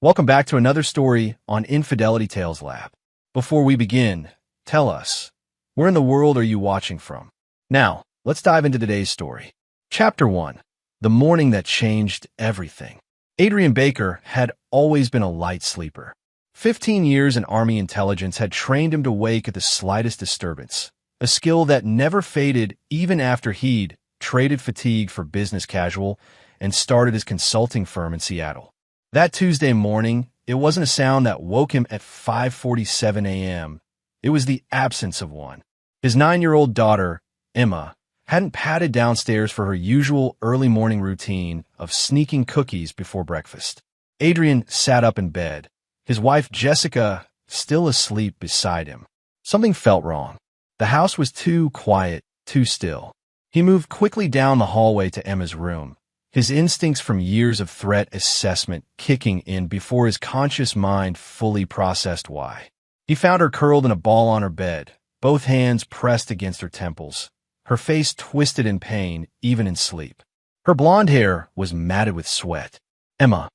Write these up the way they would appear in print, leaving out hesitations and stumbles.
Welcome back to another story on Infidelity Tales Lab. Before we begin, tell us, where in the world are you watching from? Now, let's dive into today's story. Chapter 1. The Morning That Changed Everything. Adrian Baker had always been a light sleeper. 15 years in Army intelligence had trained him to wake at the slightest disturbance, a skill that never faded even after he'd traded fatigue for business casual and started his consulting firm in Seattle. That Tuesday morning, it wasn't a sound that woke him at 5:47 a.m. It was the absence of one. His 9-year-old daughter, Emma, hadn't padded downstairs for her usual early morning routine of sneaking cookies before breakfast. Adrian sat up in bed, his wife Jessica still asleep beside him. Something felt wrong. The house was too quiet, too still. He moved quickly down the hallway to Emma's room, his instincts from years of threat assessment kicking in before his conscious mind fully processed why. He found her curled in a ball on her bed, both hands pressed against her temples, her face twisted in pain even in sleep. Her blonde hair was matted with sweat. "Emma."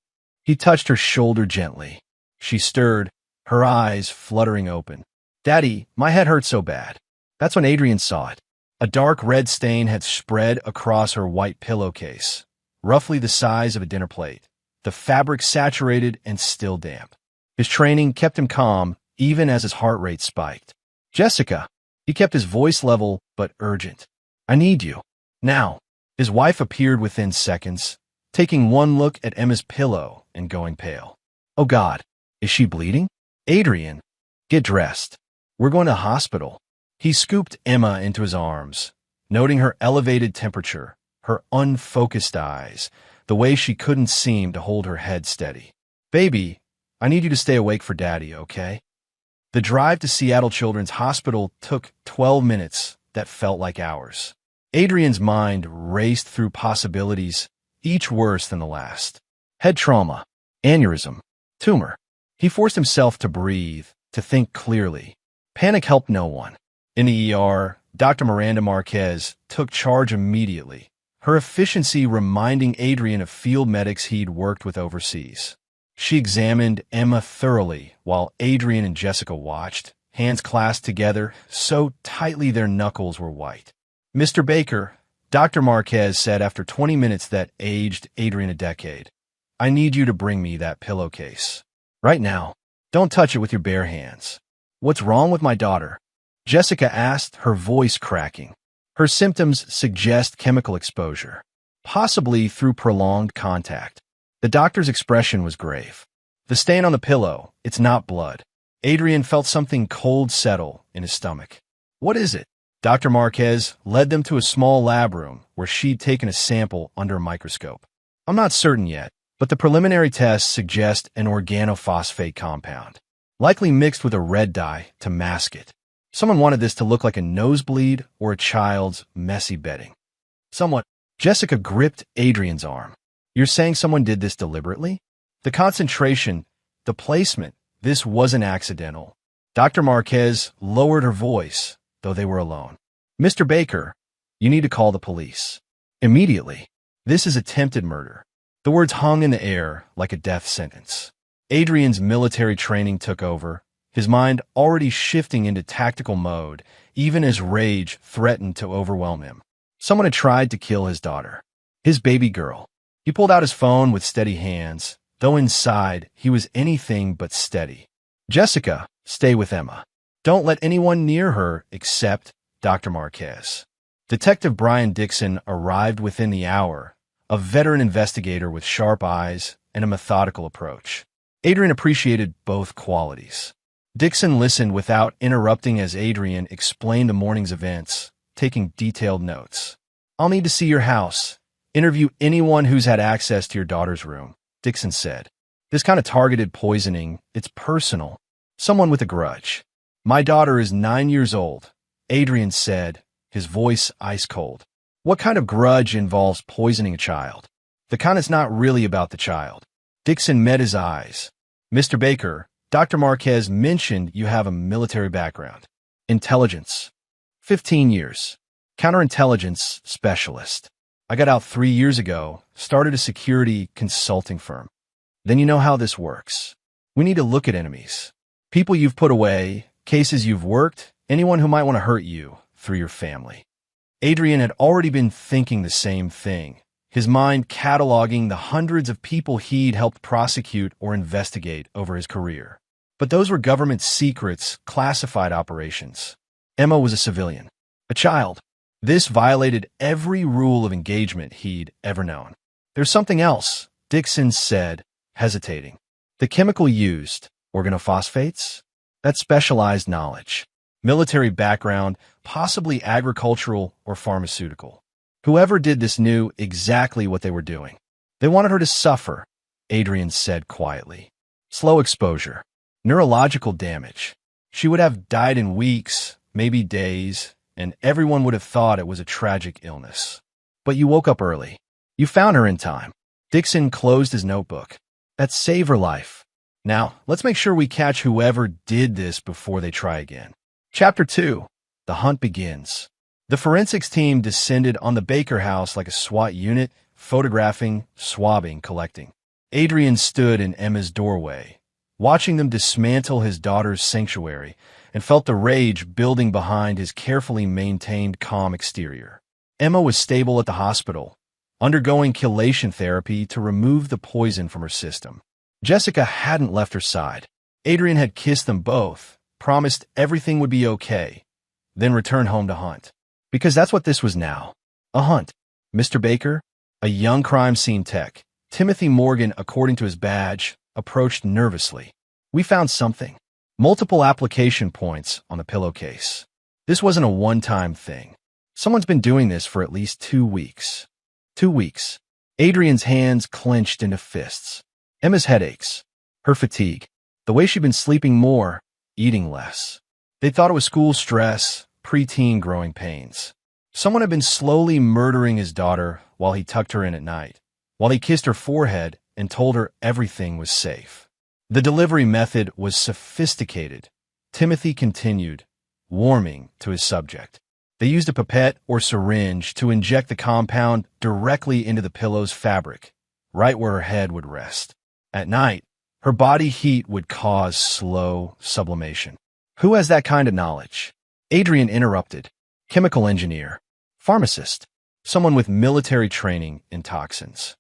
He touched her shoulder gently. She stirred, her eyes fluttering open. "Daddy, my head hurts so bad." That's when Adrian saw it. A dark red stain had spread across her white pillowcase, roughly the size of a dinner plate, the fabric saturated and still damp. His training kept him calm, even as his heart rate spiked. "Jessica." He kept his voice level but urgent. "I need you. Now." His wife appeared within seconds, taking one look at Emma's pillow and going pale. "Oh God, is she bleeding?" "Adrian, get dressed. We're going to the hospital." He scooped Emma into his arms, noting her elevated temperature, her unfocused eyes, the way she couldn't seem to hold her head steady. "Baby, I need you to stay awake for Daddy, okay?" The drive to Seattle Children's Hospital took 12 minutes that felt like hours. Adrian's mind raced through possibilities, each worse than the last. Head trauma, aneurysm, tumor. He forced himself to breathe, to think clearly. Panic helped no one. In the ER, Dr. Miranda Marquez took charge immediately, her efficiency reminding Adrian of field medics he'd worked with overseas. She examined Emma thoroughly while Adrian and Jessica watched, hands clasped together so tightly their knuckles were white. "Mr. Baker," Dr. Marquez said after 20 minutes that aged Adrian a decade, "I need you to bring me that pillowcase. Right now. Don't touch it with your bare hands." "What's wrong with my daughter?" Jessica asked, her voice cracking. "Her symptoms suggest chemical exposure, possibly through prolonged contact." The doctor's expression was grave. "The stain on the pillow, it's not blood." Adrian felt something cold settle in his stomach. "What is it?" Dr. Marquez led them to a small lab room where she'd taken a sample under a microscope. "I'm not certain yet, but the preliminary tests suggest an organophosphate compound, likely mixed with a red dye to mask it. Someone wanted this to look like a nosebleed or a child's messy bedding." "Somewhat." Jessica gripped Adrian's arm. "You're saying someone did this deliberately?" "The concentration, the placement, this wasn't accidental." Dr. Marquez lowered her voice, though they were alone. "Mr. Baker, you need to call the police. Immediately. This is attempted murder." The words hung in the air like a death sentence. Adrian's military training took over, his mind already shifting into tactical mode, even as rage threatened to overwhelm him. Someone had tried to kill his daughter, his baby girl. He pulled out his phone with steady hands, though inside he was anything but steady. "Jessica, stay with Emma. Don't let anyone near her except Dr. Marquez." Detective Brian Dixon arrived within the hour, a veteran investigator with sharp eyes and a methodical approach. Adrian appreciated both qualities. Dixon listened without interrupting as Adrian explained the morning's events, taking detailed notes. "I'll need to see your house. Interview anyone who's had access to your daughter's room," Dixon said. "This kind of targeted poisoning, it's personal. Someone with a grudge." "My daughter is 9 years old," Adrian said, his voice ice cold. "What kind of grudge involves poisoning a child? The kind that's not really about the child." Dixon met his eyes. "Mr. Baker, Dr. Marquez mentioned you have a military background. Intelligence. 15 years. Counterintelligence specialist. I got out 3 years ago, started a security consulting firm." Then you know how this works. We need to look at enemies. People you've put away, cases you've worked, anyone who might want to hurt you through your family. Adrian had already been thinking the same thing, his mind cataloging the hundreds of people he'd helped prosecute or investigate over his career. But those were government secrets, classified operations. Emma was a civilian, a child. This violated every rule of engagement he'd ever known. There's something else, Dixon said, hesitating. The chemical used, organophosphates? That's specialized knowledge. Military background, possibly agricultural or pharmaceutical. Whoever did this knew exactly what they were doing. They wanted her to suffer, Adrian said quietly. Slow exposure. Neurological damage. She would have died in weeks, maybe days, and everyone would have thought it was a tragic illness. But you woke up early. You found her in time. Dixon closed his notebook. That saved her life. Now, let's make sure we catch whoever did this before they try again. Chapter 2. The hunt begins. The forensics team descended on the Baker house like a SWAT unit, photographing, swabbing, collecting. Adrian stood in Emma's doorway, watching them dismantle his daughter's sanctuary, and felt the rage building behind his carefully maintained calm exterior. Emma was stable at the hospital, undergoing chelation therapy to remove the poison from her system. Jessica hadn't left her side. Adrian had kissed them both, promised everything would be okay, then returned home to hunt. Because that's what this was now. A hunt. Mr. Baker, a young crime scene tech, Timothy Morgan, according to his badge, approached nervously. We found something. Multiple application points on the pillowcase. This wasn't a one-time thing. Someone's been doing this for at least 2 weeks. 2 weeks. Adrian's hands clenched into fists. Emma's headaches. Her fatigue. The way she'd been sleeping more, eating less. They thought it was school stress, preteen growing pains. Someone had been slowly murdering his daughter while he tucked her in at night, while he kissed her forehead and told her everything was safe. The delivery method was sophisticated. Timothy continued, warming to his subject. They used a pipette or syringe to inject the compound directly into the pillow's fabric, right where her head would rest. At night, her body heat would cause slow sublimation. Who has that kind of knowledge? Adrian interrupted. Chemical engineer. Pharmacist. Someone with military training in toxins.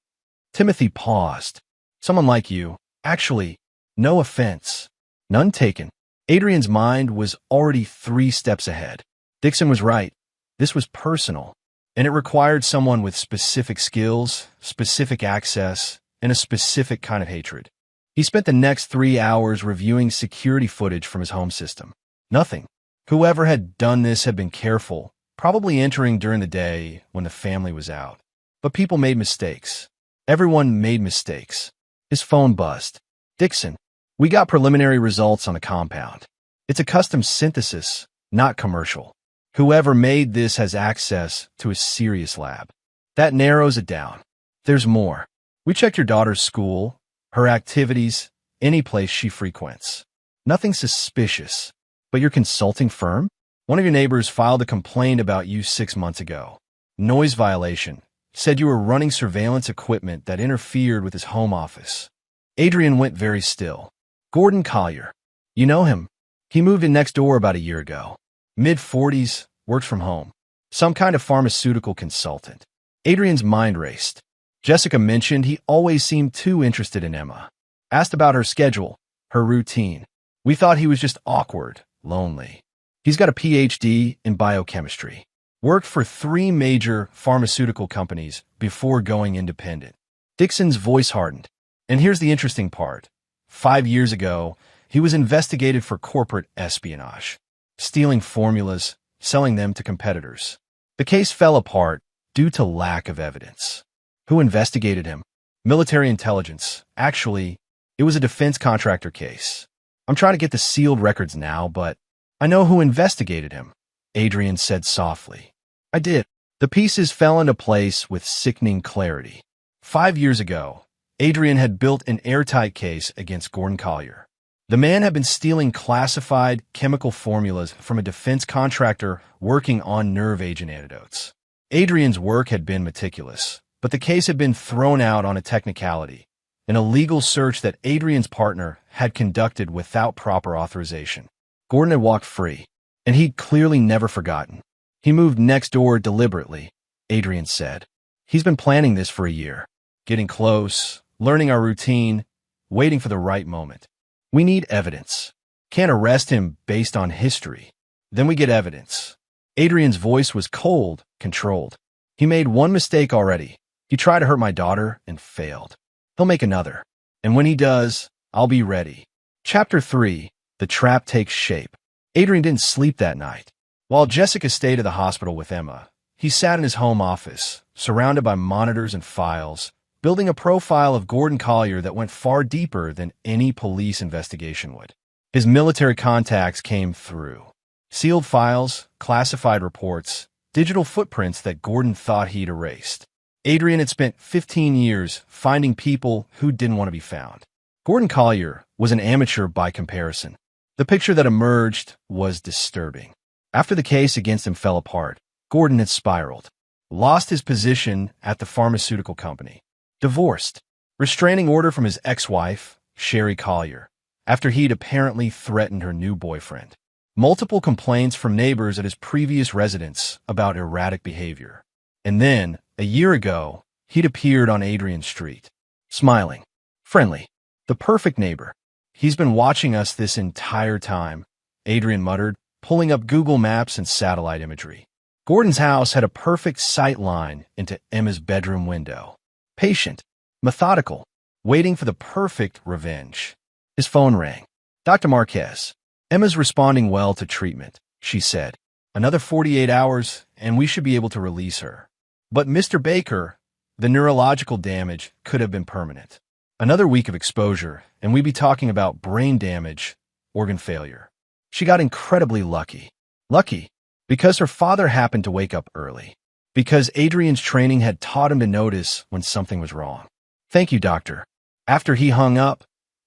Timothy paused. Someone like you. Actually, no offense. None taken. Adrian's mind was already 3 steps ahead. Dixon was right. This was personal, and it required someone with specific skills, specific access, and a specific kind of hatred. He spent the next 3 hours reviewing security footage from his home system. Nothing. Whoever had done this had been careful, probably entering during the day when the family was out. But people made mistakes. Everyone made mistakes. His phone buzzed. Dixon, we got preliminary results on a compound. It's a custom synthesis, not commercial. Whoever made this has access to a serious lab. That narrows it down. There's more. We checked your daughter's school, her activities, any place she frequents. Nothing suspicious. But your consulting firm? One of your neighbors filed a complaint about you 6 months ago. Noise violation. Said you were running surveillance equipment that interfered with his home office. Adrian went very still. Gordon Collier. You know him. He moved in next door about a year ago. Mid-40s, worked from home. Some kind of pharmaceutical consultant. Adrian's mind raced. Jessica mentioned he always seemed too interested in Emma. Asked about her schedule, her routine. We thought he was just awkward, lonely. He's got a PhD in biochemistry. Worked for 3 major pharmaceutical companies before going independent. Dixon's voice hardened. And here's the interesting part. 5 years ago, he was investigated for corporate espionage. Stealing formulas, selling them to competitors. The case fell apart due to lack of evidence. Who investigated him? Military intelligence. Actually, it was a defense contractor case. I'm trying to get the sealed records now, but I know who investigated him, Adrian said softly. I did. The pieces fell into place with sickening clarity. 5 years ago, Adrian had built an airtight case against Gordon Collier. The man had been stealing classified chemical formulas from a defense contractor working on nerve agent antidotes. Adrian's work had been meticulous, but the case had been thrown out on a technicality. an illegal search that Adrian's partner had conducted without proper authorization. Gordon had walked free, and he'd clearly never forgotten. He moved next door deliberately, Adrian said. He's been planning this for a year, getting close, learning our routine, waiting for the right moment. We need evidence. Can't arrest him based on history. Then we get evidence. Adrian's voice was cold, controlled. He made one mistake already. He tried to hurt my daughter and failed. He'll make another. And when he does, I'll be ready. Chapter 3. The trap takes shape. Adrian didn't sleep that night. While Jessica stayed at the hospital with Emma, he sat in his home office, surrounded by monitors and files, building a profile of Gordon Collier that went far deeper than any police investigation would. His military contacts came through. Sealed files, classified reports, digital footprints that Gordon thought he'd erased. Adrian had spent 15 years finding people who didn't want to be found. Gordon Collier was an amateur by comparison. The picture that emerged was disturbing. After the case against him fell apart, Gordon had spiraled, lost his position at the pharmaceutical company, divorced, restraining order from his ex-wife, Sherry Collier, after he'd apparently threatened her new boyfriend. Multiple complaints from neighbors at his previous residence about erratic behavior. And then, a year ago, he'd appeared on Adrian's street, smiling, friendly, the perfect neighbor. He's been watching us this entire time, Adrian muttered, pulling up Google Maps and satellite imagery. Gordon's house had a perfect sight line into Emma's bedroom window. Patient, methodical, waiting for the perfect revenge. His phone rang. Dr. Marquez, Emma's responding well to treatment, she said. Another 48 hours, and we should be able to release her. But Mr. Baker, the neurological damage could have been permanent. Another week of exposure, and we'd be talking about brain damage, organ failure. She got incredibly lucky. Lucky because her father happened to wake up early. Because Adrian's training had taught him to notice when something was wrong. Thank you, doctor. After he hung up,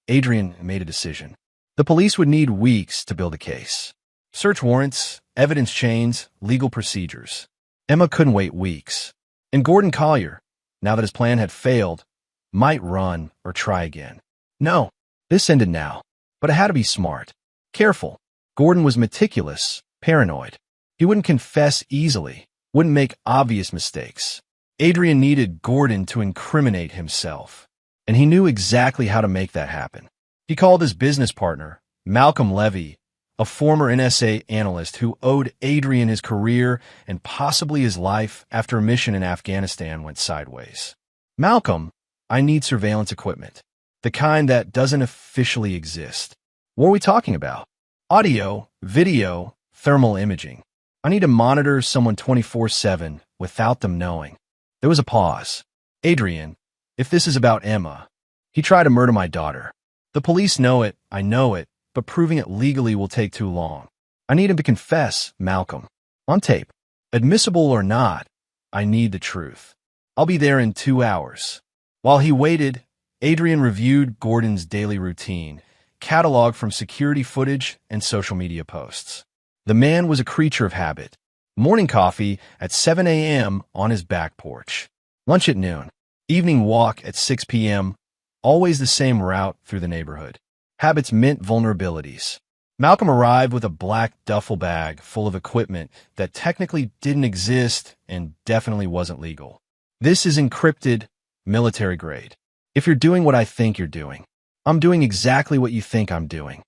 Adrian made a decision. The police would need weeks to build a case. Search warrants, evidence chains, legal procedures. Emma couldn't wait weeks. And Gordon Collier, now that his plan had failed, might run or try again. No, this ended now. But it had to be smart. Careful. Gordon was meticulous, paranoid. He wouldn't confess easily, wouldn't make obvious mistakes. Adrian needed Gordon to incriminate himself, and he knew exactly how to make that happen. He called his business partner, Malcolm Levy, a former NSA analyst who owed Adrian his career and possibly his life after a mission in Afghanistan went sideways. Malcolm, I need surveillance equipment, the kind that doesn't officially exist. What are we talking about? Audio, video, thermal imaging. I need to monitor someone 24/7 without them knowing. There was a pause. Adrian, if this is about Emma, he tried to murder my daughter. The police know it, I know it, but proving it legally will take too long. I need him to confess, Malcolm. On tape. Admissible or not, I need the truth. I'll be there in 2 hours. While he waited, Adrian reviewed Gordon's daily routine, cataloged from security footage and social media posts. The man was a creature of habit. Morning coffee at 7 a.m. on his back porch. Lunch at noon. Evening walk at 6 p.m. Always the same route through the neighborhood. Habits meant vulnerabilities. Malcolm arrived with a black duffel bag full of equipment that technically didn't exist and definitely wasn't legal. This is encrypted, military grade. If you're doing what I think you're doing, I'm doing exactly what you think I'm doing.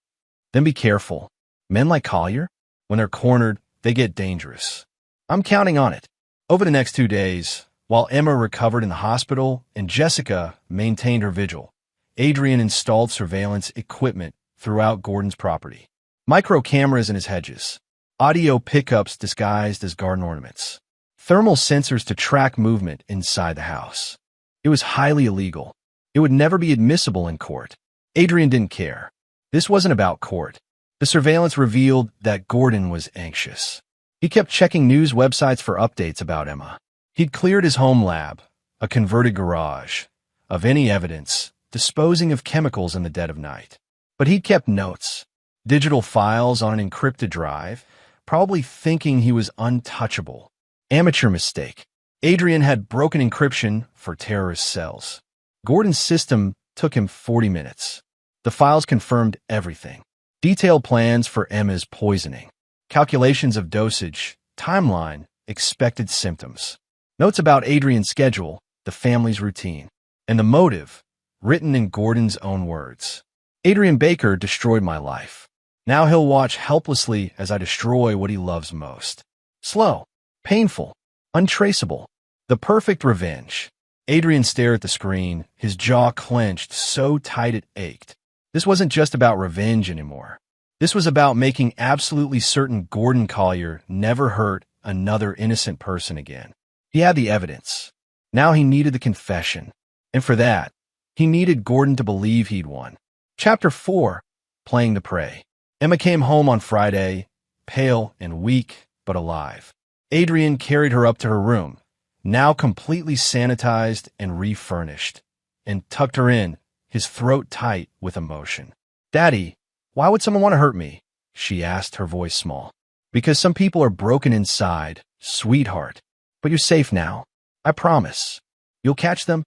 Then be careful. Men like Collier, when they're cornered, they get dangerous. I'm counting on it. Over the next 2 days, while Emma recovered in the hospital and Jessica maintained her vigil, Adrian installed surveillance equipment throughout Gordon's property. Micro cameras in his hedges, audio pickups disguised as garden ornaments, thermal sensors to track movement inside the house. It was highly illegal. It would never be admissible in court. Adrian didn't care. This wasn't about court. The surveillance revealed that Gordon was anxious. He kept checking news websites for updates about Emma. He'd cleared his home lab, a converted garage, of any evidence, disposing of chemicals in the dead of night. But he'd kept notes, digital files on an encrypted drive, probably thinking he was untouchable. Amateur mistake. Adrian had broken encryption for terrorist cells. Gordon's system Took him 40 minutes. The files confirmed everything. Detailed plans for Emma's poisoning. Calculations of dosage, timeline, expected symptoms. Notes about Adrian's schedule, the family's routine. And the motive, written in Gordon's own words. Adrian Baker destroyed my life. Now he'll watch helplessly as I destroy what he loves most. Slow, painful, untraceable. The perfect revenge. Adrian stared at the screen, his jaw clenched so tight it ached. This wasn't just about revenge anymore. This was about making absolutely certain Gordon Collier never hurt another innocent person again. He had the evidence. Now he needed the confession. And for that, he needed Gordon to believe he'd won. Chapter 4. Playing the Prey. Emma came home on Friday, pale and weak, but alive. Adrian carried her up to her room, now completely sanitized and refurnished, and tucked her in, his throat tight with emotion. "Daddy, why would someone want to hurt me?" she asked, her voice small. "Because some people are broken inside, sweetheart. But you're safe now. I promise. You'll catch them?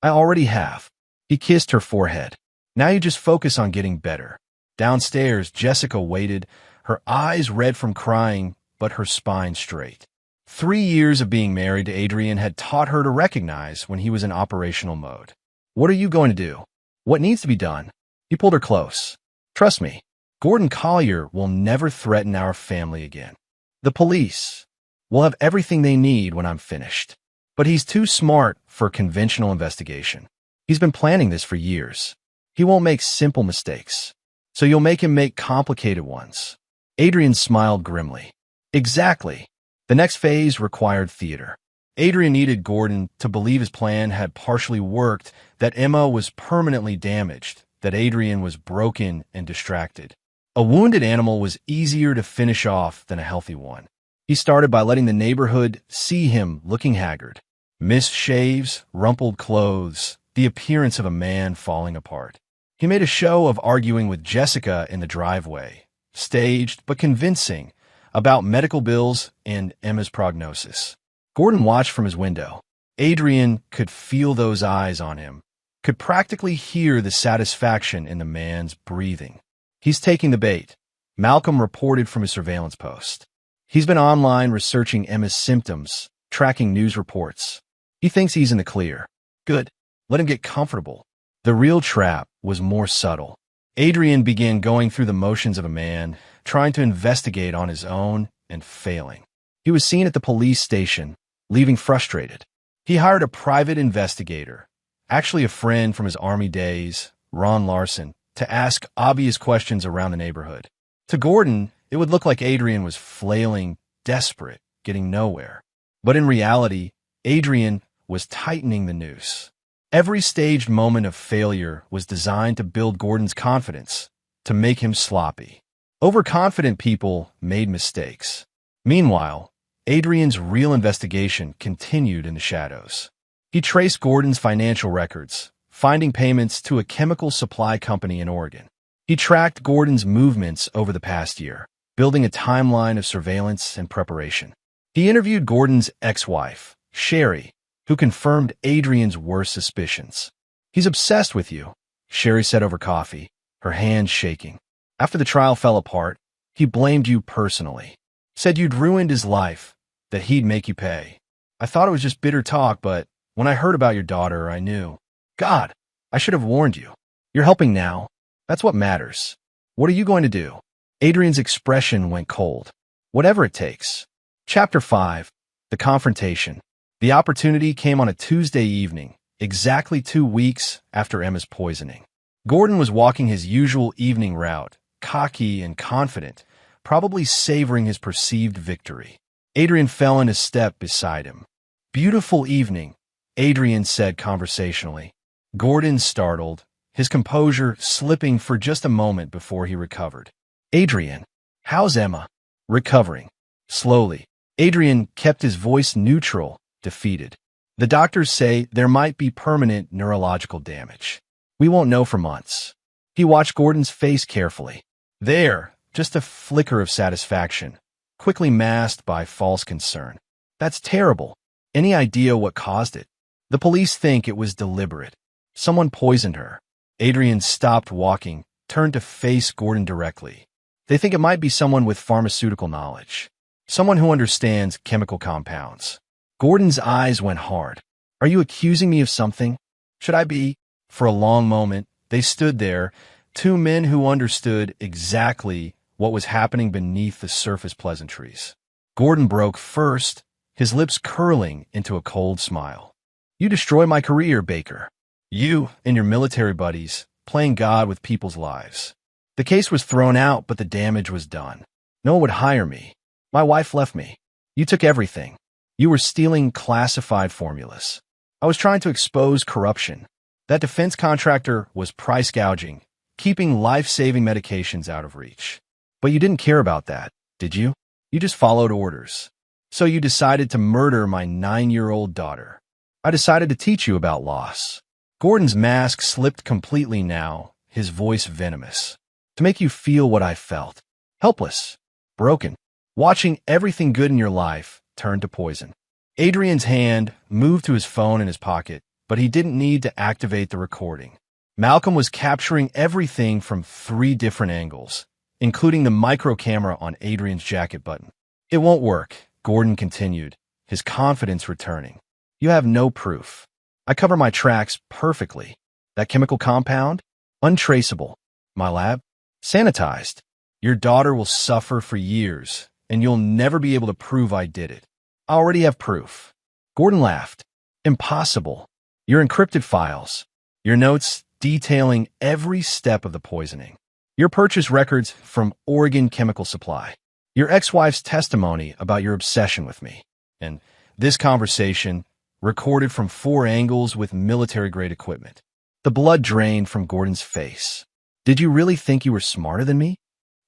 I already have." He kissed her forehead. "Now you just focus on getting better." Downstairs, Jessica waited, her eyes red from crying, but her spine straight. 3 years of being married to Adrian had taught her to recognize when he was in operational mode. "What are you going to do? What needs to be done?" He pulled her close. "Trust me, Gordon Collier will never threaten our family again. The police will have everything they need when I'm finished. But he's too smart for conventional investigation. He's been planning this for years. He won't make simple mistakes. So you'll make him make complicated ones." Adrian smiled grimly. "Exactly. The next phase required theater." Adrian needed Gordon to believe his plan had partially worked, that Emma was permanently damaged, that Adrian was broken and distracted. A wounded animal was easier to finish off than a healthy one. He started by letting the neighborhood see him looking haggard. Missed shaves, rumpled clothes, the appearance of a man falling apart. He made a show of arguing with Jessica in the driveway, staged but convincing, about medical bills and Emma's prognosis. Gordon watched from his window. Adrian could feel those eyes on him, could practically hear the satisfaction in the man's breathing. "He's taking the bait," Malcolm reported from his surveillance post. "He's been online researching Emma's symptoms, tracking news reports. He thinks he's in the clear. Good. Let him get comfortable." The real trap was more subtle. Adrian began going through the motions of a man, trying to investigate on his own and failing. He was seen at the police station, leaving frustrated. He hired a private investigator, actually a friend from his Army days, Ron Larson, to ask obvious questions around the neighborhood. To Gordon, it would look like Adrian was flailing, desperate, getting nowhere. But in reality, Adrian was tightening the noose. Every staged moment of failure was designed to build Gordon's confidence, to make him sloppy. Overconfident people made mistakes. Meanwhile, Adrian's real investigation continued in the shadows. He traced Gordon's financial records, finding payments to a chemical supply company in Oregon. He tracked Gordon's movements over the past year, building a timeline of surveillance and preparation. He interviewed Gordon's ex-wife, Sherry, who confirmed Adrian's worst suspicions. "He's obsessed with you," Sherry said over coffee, her hands shaking. "After the trial fell apart, he blamed you personally. Said you'd ruined his life, that he'd make you pay. I thought it was just bitter talk, but when I heard about your daughter, I knew. God, I should have warned you. You're helping now. That's what matters. What are you going to do?" Adrian's expression went cold. "Whatever it takes." Chapter 5. The Confrontation. The opportunity came on a Tuesday evening, exactly 2 weeks after Emma's poisoning. Gordon was walking his usual evening route, cocky and confident, probably savoring his perceived victory. Adrian fell into step beside him. "Beautiful evening," Adrian said conversationally. Gordon startled, his composure slipping for just a moment before he recovered. "Adrian, how's Emma?" "Recovering. Slowly." Adrian kept his voice neutral, defeated. "The doctors say there might be permanent neurological damage. We won't know for months." He watched Gordon's face carefully. There, just a flicker of satisfaction, quickly masked by false concern. "That's terrible. Any idea what caused it?" "The police think it was deliberate. Someone poisoned her. Adrian stopped walking, turned to face Gordon directly. They think it might be someone with pharmaceutical knowledge. Someone who understands chemical compounds. Gordon's eyes went hard. Are you accusing me of something? Should I be? For a long moment, they stood there, two men who understood exactly what was happening beneath the surface pleasantries. Gordon broke first, his lips curling into a cold smile. You destroy my career, Baker. You and your military buddies, playing God with people's lives. The case was thrown out, but the damage was done. No one would hire me. My wife left me. You took everything. You were stealing classified formulas. I was trying to expose corruption. That defense contractor was price gouging, keeping life-saving medications out of reach. But you didn't care about that, did you? You just followed orders. So you decided to murder my 9-year-old daughter. I decided to teach you about loss. Gordon's mask slipped completely now, his voice venomous. To make you feel what I felt. Helpless. Broken. Watching everything good in your life turn to poison. Adrian's hand moved to his phone in his pocket, but he didn't need to activate the recording. Malcolm was capturing everything from 3 different angles, including the micro camera on Adrian's jacket button. It won't work, Gordon continued, his confidence returning. You have no proof. I cover my tracks perfectly. That chemical compound? Untraceable. My lab? Sanitized. Your daughter will suffer for years, and you'll never be able to prove I did it. I already have proof. Gordon laughed. Impossible. Your encrypted files. Your notes detailing every step of the poisoning. Your purchase records from Oregon Chemical Supply. Your ex-wife's testimony about your obsession with me. And this conversation, recorded from 4 angles with military-grade equipment. The blood drained from Gordon's face. Did you really think you were smarter than me?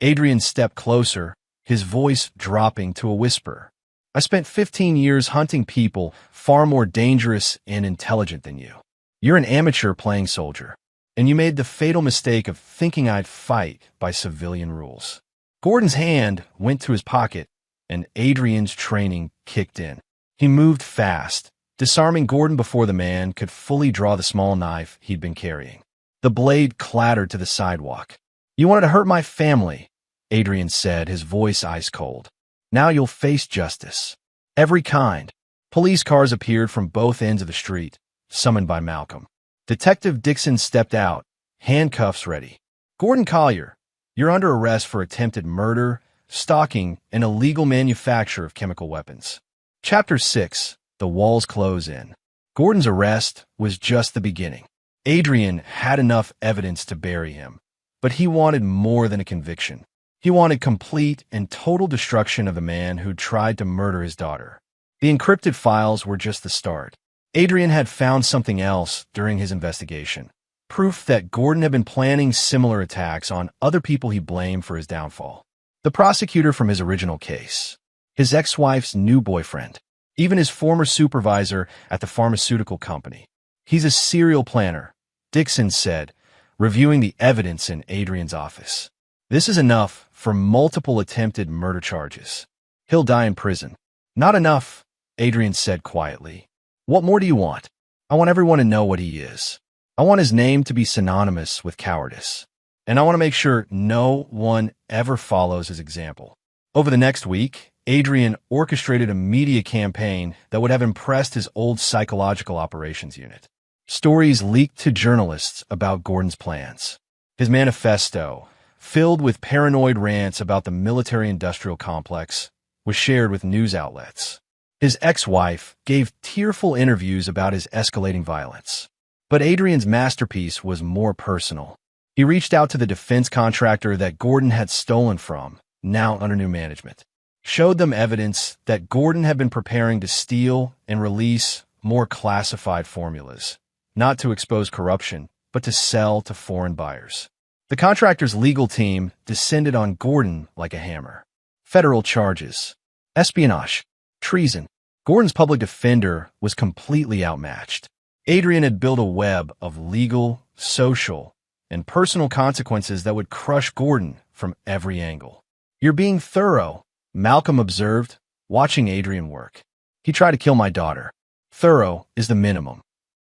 Adrian stepped closer, his voice dropping to a whisper. I spent 15 years hunting people far more dangerous and intelligent than you. You're an amateur playing soldier, and you made the fatal mistake of thinking I'd fight by civilian rules. Gordon's hand went to his pocket, and Adrian's training kicked in. He moved fast, disarming Gordon before the man could fully draw the small knife he'd been carrying. The blade clattered to the sidewalk. You wanted to hurt my family, Adrian said, his voice ice cold. Now you'll face justice. Every kind. Police cars appeared from both ends of the street, summoned by Malcolm. Detective Dixon stepped out, handcuffs ready. Gordon Collier, you're under arrest for attempted murder, stalking, and illegal manufacture of chemical weapons. Chapter 6. The walls close in. Gordon's arrest was just the beginning. Adrian had enough evidence to bury him, but he wanted more than a conviction. He wanted complete and total destruction of the man who tried to murder his daughter. The encrypted files were just the start. Adrian had found something else during his investigation. Proof that Gordon had been planning similar attacks on other people he blamed for his downfall. The prosecutor from his original case. His ex-wife's new boyfriend. Even his former supervisor at the pharmaceutical company. He's a serial planner, Dixon said, reviewing the evidence in Adrian's office. This is enough for multiple attempted murder charges. He'll die in prison. Not enough, Adrian said quietly. What more do you want? I want everyone to know what he is. I want his name to be synonymous with cowardice. And I want to make sure no one ever follows his example. Over the next week, Adrian orchestrated a media campaign that would have impressed his old psychological operations unit. Stories leaked to journalists about Gordon's plans. His manifesto, filled with paranoid rants about the military-industrial complex, was shared with news outlets. His ex-wife gave tearful interviews about his escalating violence. But Adrian's masterpiece was more personal. He reached out to the defense contractor that Gordon had stolen from, now under new management. Showed them evidence that Gordon had been preparing to steal and release more classified formulas, not to expose corruption, but to sell to foreign buyers. The contractor's legal team descended on Gordon like a hammer. Federal charges, espionage, treason. Gordon's public defender was completely outmatched. Adrian had built a web of legal, social, and personal consequences that would crush Gordon from every angle. You're being thorough, Malcolm observed, watching Adrian work. He tried to kill my daughter. Thorough is the minimum.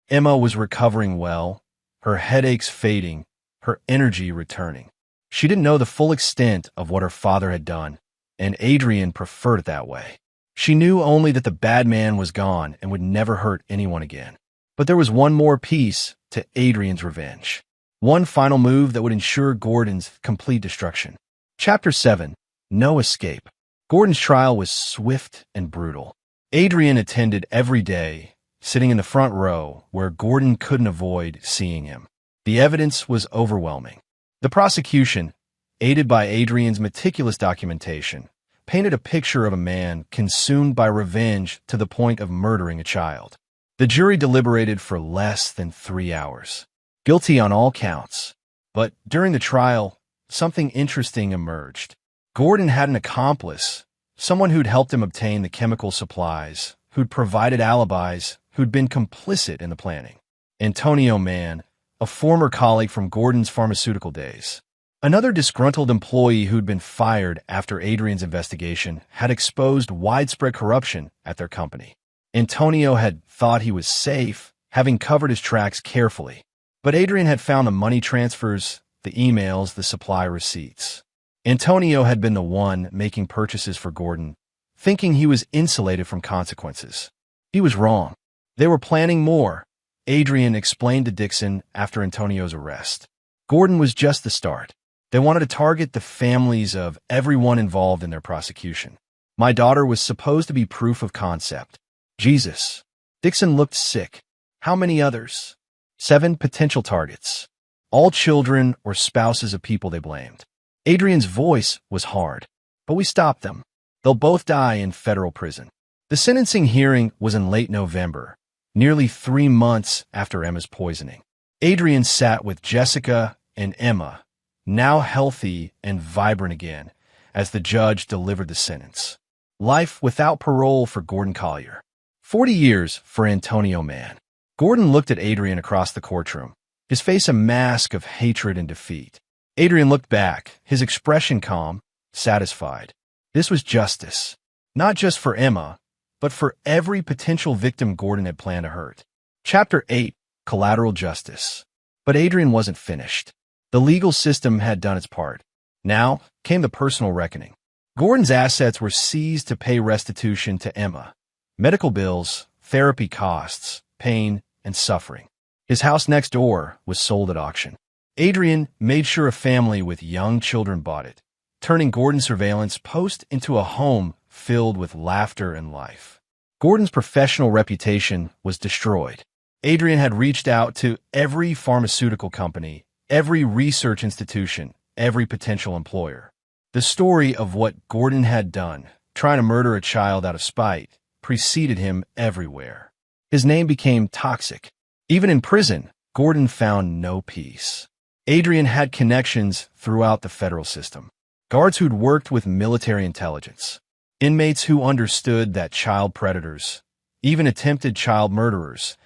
Emma was recovering well, her headaches fading, her energy returning. She didn't know the full extent of what her father had done, and Adrian preferred it that way. She knew only that the bad man was gone and would never hurt anyone again. But there was one more piece to Adrian's revenge. One final move that would ensure Gordon's complete destruction. Chapter 7. No Escape. Gordon's trial was swift and brutal. Adrian attended every day, sitting in the front row where Gordon couldn't avoid seeing him. The evidence was overwhelming. The prosecution, aided by Adrian's meticulous documentation, painted a picture of a man consumed by revenge to the point of murdering a child. The jury deliberated for less than 3 hours. Guilty on all counts. But during the trial, something interesting emerged. Gordon had an accomplice, someone who'd helped him obtain the chemical supplies, who'd provided alibis, who'd been complicit in the planning. Antonio Mann, a former colleague from Gordon's pharmaceutical days. Another disgruntled employee who'd been fired after Adrian's investigation had exposed widespread corruption at their company. Antonio had thought he was safe, having covered his tracks carefully. But Adrian had found the money transfers, the emails, the supply receipts. Antonio had been the one making purchases for Gordon, thinking he was insulated from consequences. He was wrong. They were planning more, Adrian explained to Dixon after Antonio's arrest. Gordon was just the start. They wanted to target the families of everyone involved in their prosecution. My daughter was supposed to be proof of concept. Jesus. Dixon looked sick. How many others? 7 potential targets. All children or spouses of people they blamed. Adrian's voice was hard. But we stopped them. They'll both die in federal prison. The sentencing hearing was in late November, nearly 3 months after Emma's poisoning. Adrian sat with Jessica and Emma, now healthy and vibrant again, as the judge delivered the sentence. Life without parole for Gordon Collier. 40 years for Antonio Mann. Gordon looked at Adrian across the courtroom, his face a mask of hatred and defeat. Adrian looked back, his expression calm, satisfied. This was justice, not just for Emma, but for every potential victim Gordon had planned to hurt. Chapter 8. Collateral Justice. But Adrian wasn't finished. The legal system had done its part. Now came the personal reckoning. Gordon's assets were seized to pay restitution to Emma. Medical bills, therapy costs, pain, and suffering. His house next door was sold at auction. Adrian made sure a family with young children bought it, turning Gordon's surveillance post into a home filled with laughter and life. Gordon's professional reputation was destroyed. Adrian had reached out to every pharmaceutical company, every research institution, every potential employer. The story of what Gordon had done, trying to murder a child out of spite, preceded him everywhere. His name became toxic. Even in prison, Gordon found no peace. Adrian had connections throughout the federal system. Guards who'd worked with military intelligence. Inmates who understood that child predators, even attempted child murderers,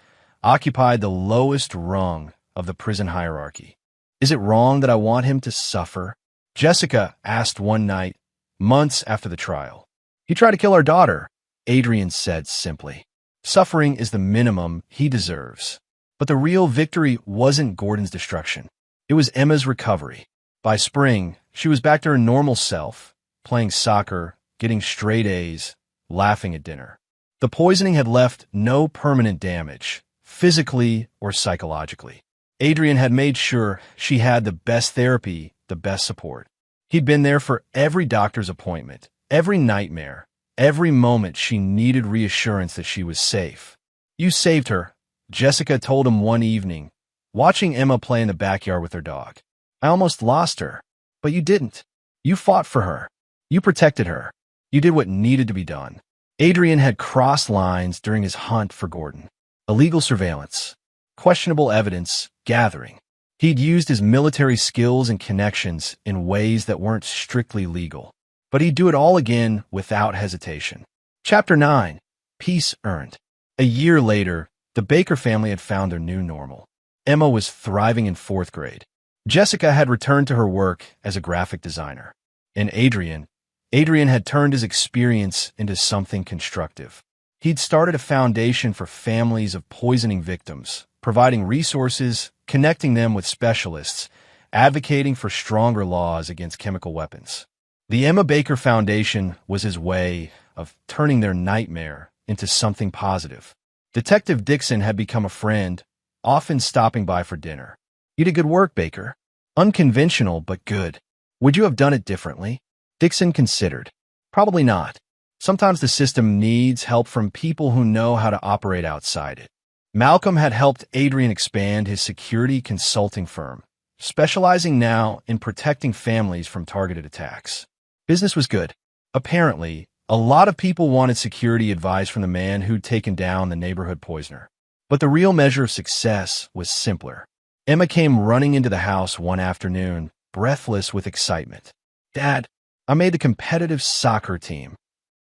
occupied the lowest rung of the prison hierarchy. Is it wrong that I want him to suffer? Jessica asked one night, months after the trial. He tried to kill our daughter, Adrian said simply. Suffering is the minimum he deserves. But the real victory wasn't Gordon's destruction. It was Emma's recovery. By spring, she was back to her normal self, playing soccer, getting straight A's, laughing at dinner. The poisoning had left no permanent damage, physically or psychologically. Adrian had made sure she had the best therapy, the best support. He'd been there for every doctor's appointment, every nightmare, every moment she needed reassurance that she was safe. You saved her, Jessica told him one evening, watching Emma play in the backyard with her dog. I almost lost her, but you didn't. You fought for her. You protected her. You did what needed to be done. Adrian had crossed lines during his hunt for Gordon. Illegal surveillance, questionable evidence, gathering. He'd used his military skills and connections in ways that weren't strictly legal. But he'd do it all again without hesitation. Chapter 9. Peace Earned. A year later, the Baker family had found their new normal. Emma was thriving in 4th grade. Jessica had returned to her work as a graphic designer. And Adrian had turned his experience into something constructive. He'd started a foundation for families of poisoning victims, providing resources, connecting them with specialists, advocating for stronger laws against chemical weapons. The Emma Baker Foundation was his way of turning their nightmare into something positive. Detective Dixon had become a friend, often stopping by for dinner. "You did good work, Baker. Unconventional, but good. Would you have done it differently?" Dixon considered. "Probably not. Sometimes the system needs help from people who know how to operate outside it." Malcolm had helped Adrian expand his security consulting firm, specializing now in protecting families from targeted attacks. Business was good. Apparently, a lot of people wanted security advice from the man who'd taken down the neighborhood poisoner. But the real measure of success was simpler. Emma came running into the house one afternoon, breathless with excitement. "Dad, I made the competitive soccer team."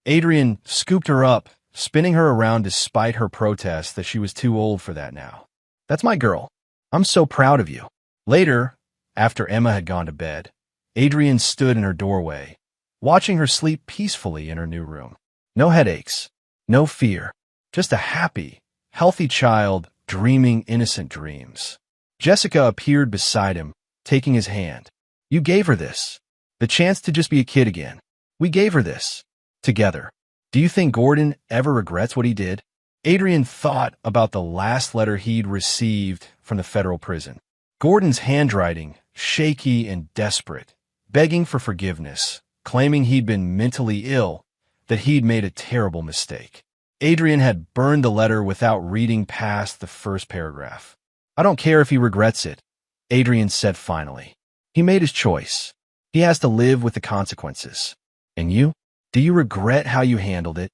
Adrian scooped her up, spinning her around despite her protests that she was too old for that now. "That's my girl. I'm so proud of you." Later, after Emma had gone to bed, Adrian stood in her doorway, watching her sleep peacefully in her new room. No headaches, no fear, just a happy, healthy child dreaming innocent dreams. Jessica appeared beside him, taking his hand. "You gave her this. The chance to just be a kid again. We gave her this. Together. Do you think Gordon ever regrets what he did?" Adrian thought about the last letter he'd received from the federal prison. Gordon's handwriting, shaky and desperate, begging for forgiveness, claiming he'd been mentally ill, that he'd made a terrible mistake. Adrian had burned the letter without reading past the first paragraph. "I don't care if he regrets it," Adrian said finally. "He made his choice. He has to live with the consequences. And you? Do you regret how you handled it?"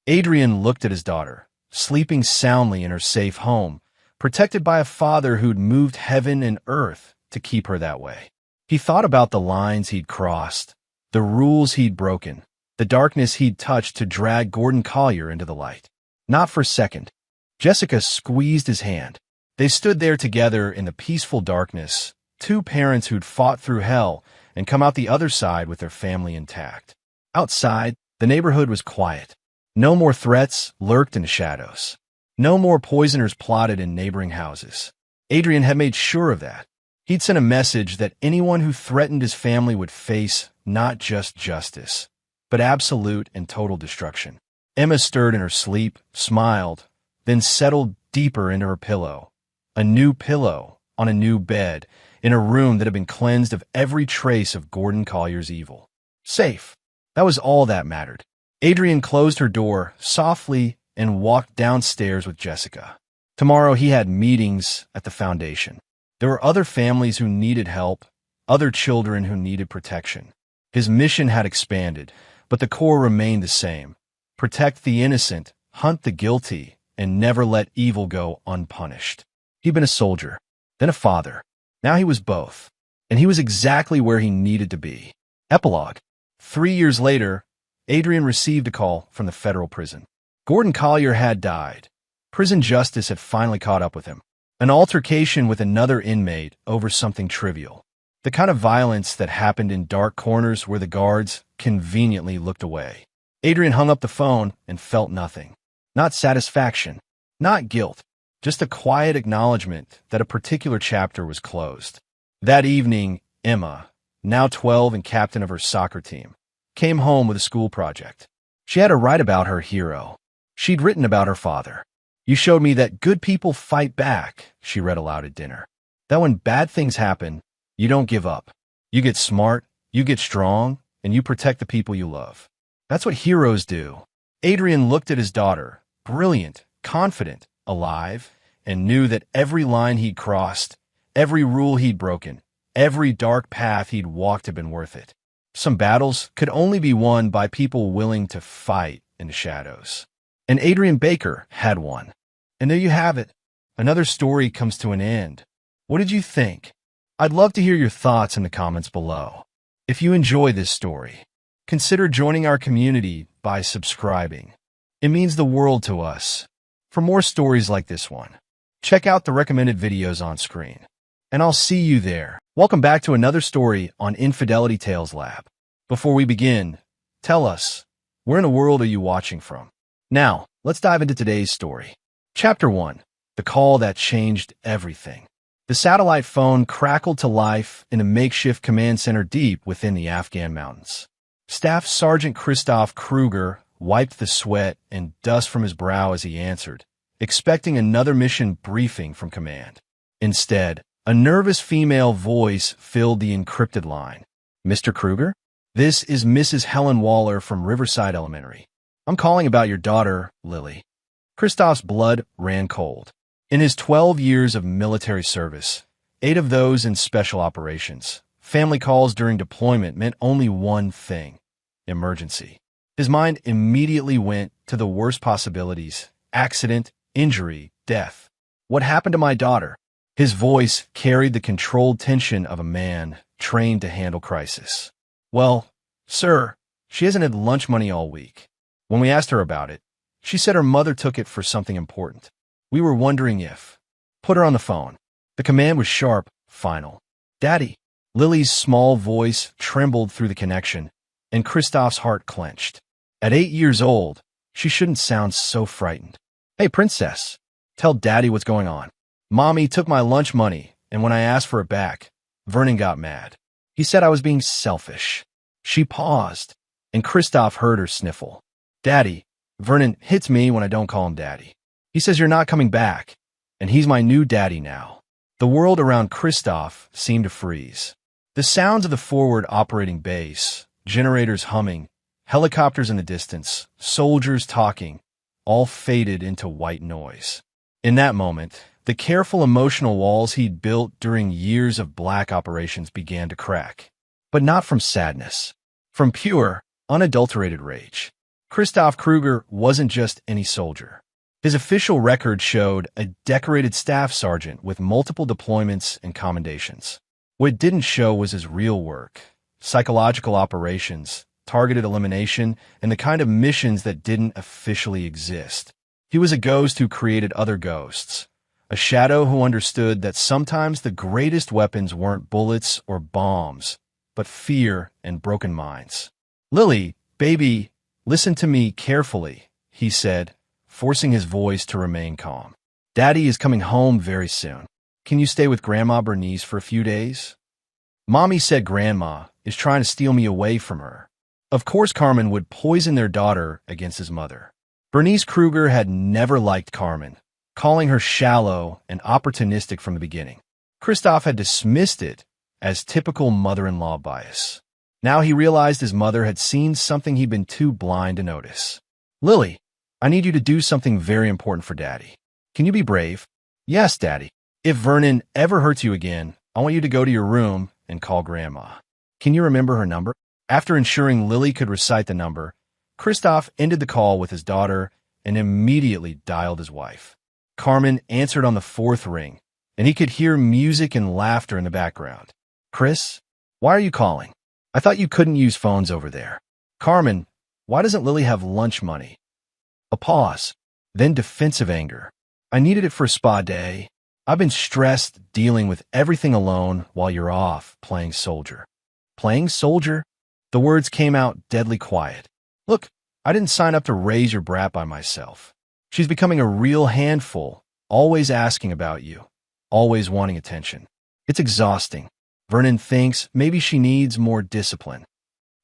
Adrian looked at his daughter, sleeping soundly in her safe home, protected by a father who'd moved heaven and earth to keep her that way. He thought about the lines he'd crossed, the rules he'd broken, the darkness he'd touched to drag Gordon Collier into the light. Not for a second. Jessica squeezed his hand. They stood there together in the peaceful darkness, two parents who'd fought through hell and come out the other side with their family intact. Outside, the neighborhood was quiet. No more threats lurked in the shadows. No more poisoners plotted in neighboring houses. Adrian had made sure of that. He'd sent a message that anyone who threatened his family would face not just justice, but absolute and total destruction. Emma stirred in her sleep, smiled, then settled deeper into her pillow. A new pillow on a new bed in a room that had been cleansed of every trace of Gordon Collier's evil. Safe. That was all that mattered. Adrian closed her door softly and walked downstairs with Jessica. Tomorrow he had meetings at the foundation. There were other families who needed help, other children who needed protection. His mission had expanded, but the core remained the same. Protect the innocent, hunt the guilty, and never let evil go unpunished. He'd been a soldier, then a father. Now he was both, and he was exactly where he needed to be. Epilogue. 3 years later, Adrian received a call from the federal prison. Gordon Collier had died. Prison justice had finally caught up with him. An altercation with another inmate over something trivial. The kind of violence that happened in dark corners where the guards conveniently looked away. Adrian hung up the phone and felt nothing. Not satisfaction, not guilt, just a quiet acknowledgement that a particular chapter was closed. That evening, Emma, now 12 and captain of her soccer team, came home with a school project. She had to write about her hero. She'd written about her father. "You showed me that good people fight back," she read aloud at dinner. "That when bad things happen, you don't give up. You get smart, you get strong, and you protect the people you love. That's what heroes do." Adrian looked at his daughter, brilliant, confident, alive, and knew that every line he'd crossed, every rule he'd broken, every dark path he'd walked had been worth it. Some battles could only be won by people willing to fight in the shadows. And Adrian Baker had won. And there you have it. Another story comes to an end. What did you think? I'd love to hear your thoughts in the comments below. If you enjoy this story, consider joining our community by subscribing. It means the world to us. For more stories like this one, check out the recommended videos on screen. And I'll see you there. Welcome back to another story on Infidelity Tales Lab. Before we begin, tell us, where in the world are you watching from? Now, let's dive into today's story. Chapter 1. The call that changed everything. The satellite phone crackled to life in a makeshift command center deep within the Afghan mountains. Staff Sergeant Christoph Kruger wiped the sweat and dust from his brow as he answered, expecting another mission briefing from command. Instead, a nervous female voice filled the encrypted line. "Mr. Kruger? This is Mrs. Helen Waller from Riverside Elementary. I'm calling about your daughter, Lily." Christoph's blood ran cold. In his 12 years of military service, 8 of those in special operations, family calls during deployment meant only one thing: emergency. His mind immediately went to the worst possibilities: accident, injury, death. What happened to my daughter? His voice carried the controlled tension of a man trained to handle crisis. "Well, sir, she hasn't had lunch money all week. When we asked her about it, she said her mother took it for something important. We were wondering if—" "Put her on the phone." The command was sharp, final. "Daddy." Lily's small voice trembled through the connection, and Christoph's heart clenched. At 8 years old, she shouldn't sound so frightened. "Hey, princess, tell Daddy what's going on. Mommy took my lunch money, and when I asked for it back, Vernon got mad. He said I was being selfish." She paused, and Christoph heard her sniffle. "Daddy, Vernon hits me when I don't call him Daddy. He says you're not coming back, and he's my new daddy now." The world around Christoph seemed to freeze. The sounds of the forward operating base, generators humming, helicopters in the distance, soldiers talking, all faded into white noise. In that moment, the careful emotional walls he'd built during years of black operations began to crack. But not from sadness, from pure, unadulterated rage. Christoph Kruger wasn't just any soldier. His official record showed a decorated staff sergeant with multiple deployments and commendations. What it didn't show was his real work: psychological operations, targeted elimination, and the kind of missions that didn't officially exist. He was a ghost who created other ghosts. A shadow who understood that sometimes the greatest weapons weren't bullets or bombs, but fear and broken minds. "Lily, baby, listen to me carefully," he said, forcing his voice to remain calm. "Daddy is coming home very soon. Can you stay with Grandma Bernice for a few days? Mommy said Grandma is trying to steal me away from her." Of course Carmen would poison their daughter against his mother. Bernice Kruger had never liked Carmen, calling her shallow and opportunistic from the beginning. Christoph had dismissed it as typical mother-in-law bias. Now he realized his mother had seen something he'd been too blind to notice. "Lily, I need you to do something very important for Daddy. Can you be brave?" "Yes, Daddy. If Vernon ever hurts you again, I want you to go to your room and call Grandma. Can you remember her number?" After ensuring Lily could recite the number, Christoph ended the call with his daughter and immediately dialed his wife. Carmen answered on the 4th ring, and he could hear music and laughter in the background. "Chris, why are you calling? I thought you couldn't use phones over there." "Carmen, why doesn't Lily have lunch money?" A pause, then defensive anger. "I needed it for a spa day. I've been stressed dealing with everything alone while you're off playing soldier." "Playing soldier?" The words came out deadly quiet. "Look, I didn't sign up to raise your brat by myself. She's becoming a real handful, always asking about you, always wanting attention. It's exhausting. Vernon thinks maybe she needs more discipline."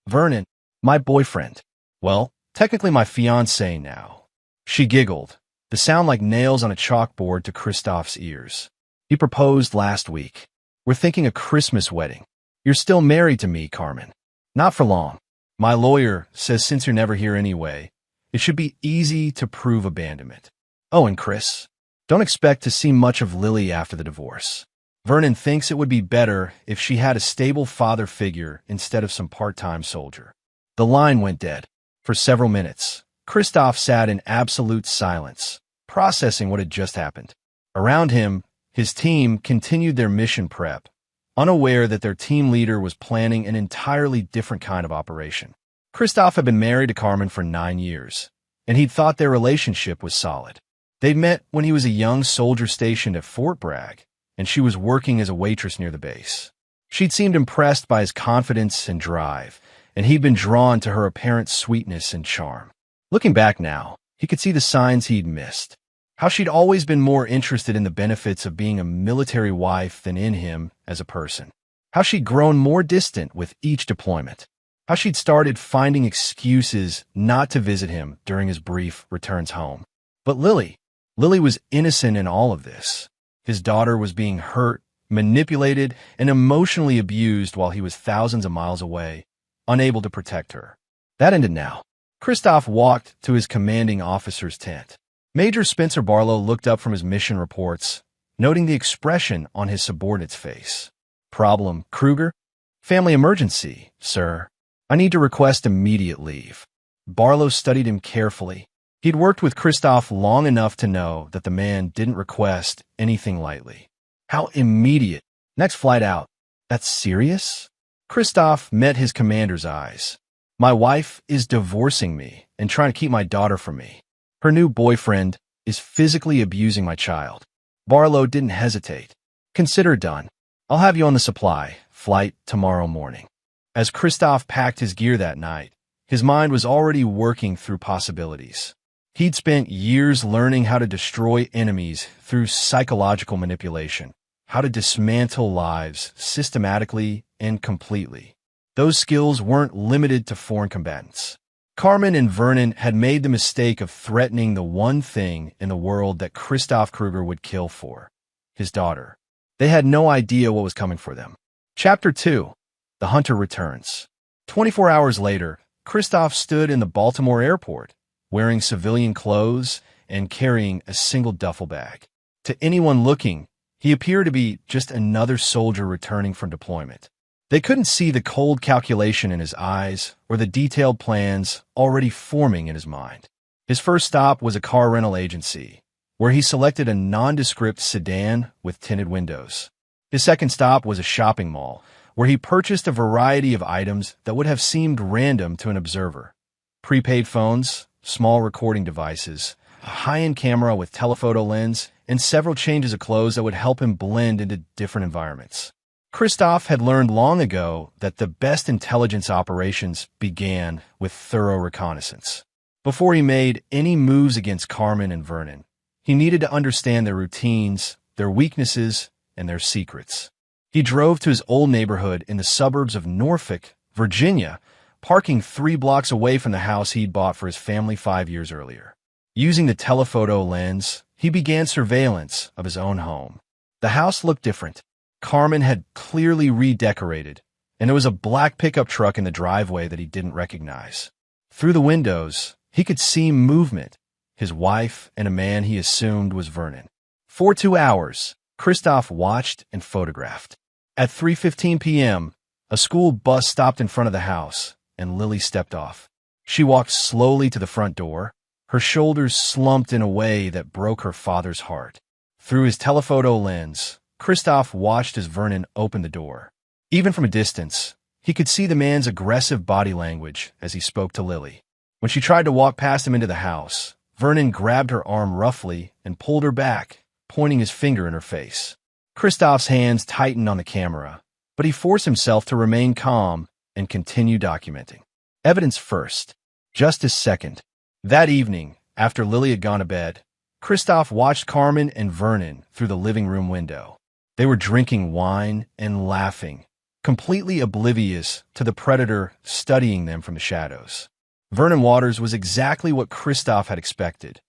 "Vernon, my boyfriend. Well, technically my fiancé now." She giggled, the sound like nails on a chalkboard to Christoph's ears. "He proposed last week. We're thinking a Christmas wedding. You're still married to me, Carmen." "Not for long. My lawyer says since you're never here anyway, it should be easy to prove abandonment. Oh, and Chris, don't expect to see much of Lily after the divorce. Vernon thinks it would be better if she had a stable father figure instead of some part-time soldier." The line went dead. For several minutes, Christoph sat in absolute silence, processing what had just happened. Around him, his team continued their mission prep, unaware that their team leader was planning an entirely different kind of operation. Christoph had been married to Carmen for 9 years, and he'd thought their relationship was solid. They'd met when he was a young soldier stationed at Fort Bragg, and she was working as a waitress near the base. She'd seemed impressed by his confidence and drive, and he'd been drawn to her apparent sweetness and charm. Looking back now, he could see the signs he'd missed. how she'd always been more interested in the benefits of being a military wife than in him as a person, how she'd grown more distant with each deployment, how she'd started finding excuses not to visit him during his brief returns home. But Lily was innocent in all of this. His daughter was being hurt, manipulated, and emotionally abused while he was thousands of miles away, unable to protect her. That ended now. Christoph walked to his commanding officer's tent. Major Spencer Barlow looked up from his mission reports, noting the expression on his subordinate's face. "Problem, Kruger? Family emergency, sir. I need to request immediate leave." Barlow studied him carefully. He'd worked with Christoph long enough to know that the man didn't request anything lightly. "How immediate? Next flight out. That's serious?" Christoph met his commander's eyes. "My wife is divorcing me and trying to keep my daughter from me. Her new boyfriend is physically abusing my child." Barlow didn't hesitate. "Consider it done. I'll have you on the supply flight tomorrow morning." As Christoph packed his gear that night, his mind was already working through possibilities. He'd spent years learning how to destroy enemies through psychological manipulation, how to dismantle lives systematically and completely. Those skills weren't limited to foreign combatants. Carmen and Vernon had made the mistake of threatening the one thing in the world that Christoph Kruger would kill for: his daughter. They had no idea what was coming for them. Chapter 2. The Hunter Returns. 24 hours later, Christoph stood in the Baltimore airport, wearing civilian clothes and carrying a single duffel bag. To anyone looking, he appeared to be just another soldier returning from deployment. They couldn't see the cold calculation in his eyes or the detailed plans already forming in his mind. His first stop was a car rental agency, where he selected a nondescript sedan with tinted windows. His second stop was a shopping mall, where he purchased a variety of items that would have seemed random to an observer: prepaid phones, small recording devices, a high-end camera with telephoto lens, and several changes of clothes that would help him blend into different environments. Christoph had learned long ago that the best intelligence operations began with thorough reconnaissance. Before he made any moves against Carmen and Vernon, he needed to understand their routines, their weaknesses, and their secrets. He drove to his old neighborhood in the suburbs of Norfolk, Virginia, parking 3 blocks away from the house he'd bought for his family 5 years earlier. Using the telephoto lens, he began surveillance of his own home. The house looked different. Carmen had clearly redecorated, and there was a black pickup truck in the driveway that he didn't recognize. Through the windows, he could see movement: his wife and a man he assumed was Vernon. For 2 hours, Christoph watched and photographed. At 3:15 p.m., a school bus stopped in front of the house, and Lily stepped off. She walked slowly to the front door, her shoulders slumped in a way that broke her father's heart. Through his telephoto lens, Christoph watched as Vernon opened the door. Even from a distance, he could see the man's aggressive body language as he spoke to Lily. When she tried to walk past him into the house, Vernon grabbed her arm roughly and pulled her back, pointing his finger in her face. Christoph's hands tightened on the camera, but he forced himself to remain calm and continue documenting. Evidence first, justice second. That evening, after Lily had gone to bed, Christoph watched Carmen and Vernon through the living room window. They were drinking wine and laughing, completely oblivious to the predator studying them from the shadows. Vernon Waters was exactly what Christoph had expected.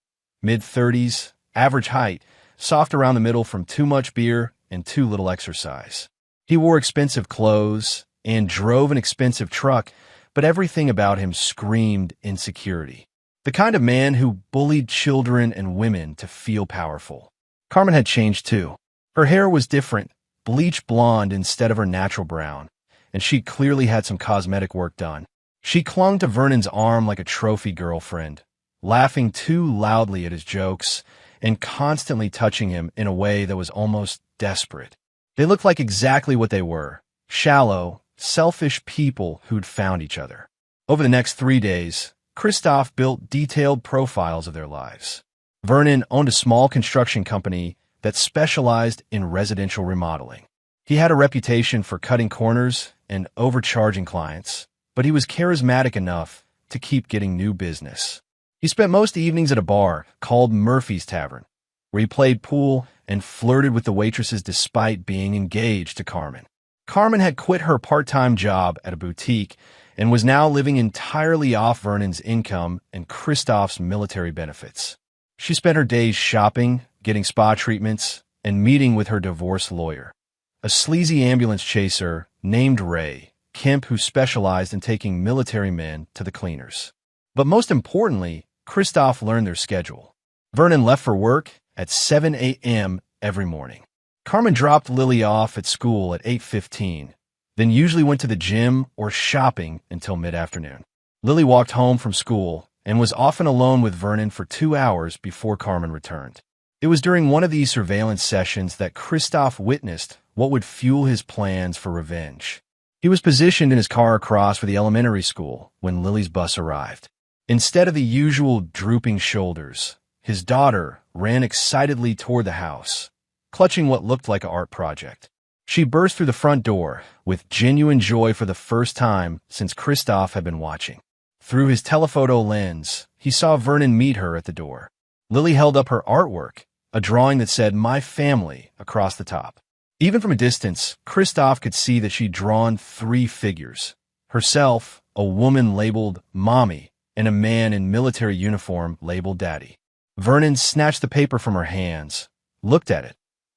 Mid-30s, average height, soft around the middle from too much beer and too little exercise. He wore expensive clothes and drove an expensive truck, but everything about him screamed insecurity. The kind of man who bullied children and women to feel powerful. Carmen had changed too. Her hair was different, bleached blonde instead of her natural brown, and she clearly had some cosmetic work done. She clung to Vernon's arm like a trophy girlfriend, laughing too loudly at his jokes and constantly touching him in a way that was almost desperate. They looked like exactly what they were: shallow, selfish people who'd found each other. Over the next 3 days, Christoph built detailed profiles of their lives. Vernon owned a small construction company that specialized in residential remodeling. He had a reputation for cutting corners and overcharging clients, but he was charismatic enough to keep getting new business. He spent most evenings at a bar called Murphy's Tavern, where he played pool and flirted with the waitresses despite being engaged to Carmen. Carmen had quit her part-time job at a boutique and was now living entirely off Vernon's income and Christophe's military benefits. She spent her days shopping, getting spa treatments, and meeting with her divorce lawyer, a sleazy ambulance chaser named Ray Kemp who specialized in taking military men to the cleaners. But most importantly, Christophe learned their schedule. Vernon left for work at 7 a.m. every morning. Carmen dropped Lily off at school at 8:15, then usually went to the gym or shopping until mid-afternoon. Lily walked home from school and was often alone with Vernon for 2 hours before Carmen returned. It was during one of these surveillance sessions that Christophe witnessed what would fuel his plans for revenge. He was positioned in his car across from the elementary school when Lily's bus arrived. Instead of the usual drooping shoulders, his daughter ran excitedly toward the house, clutching what looked like an art project. She burst through the front door with genuine joy for the first time since Christophe had been watching. Through his telephoto lens, he saw Vernon meet her at the door. Lily held up her artwork, a drawing that said "My Family" across the top. Even from a distance, Christophe could see that she'd drawn 3 figures: herself, a woman labeled Mommy, and a man in military uniform labeled Daddy. Vernon snatched the paper from her hands, looked at it,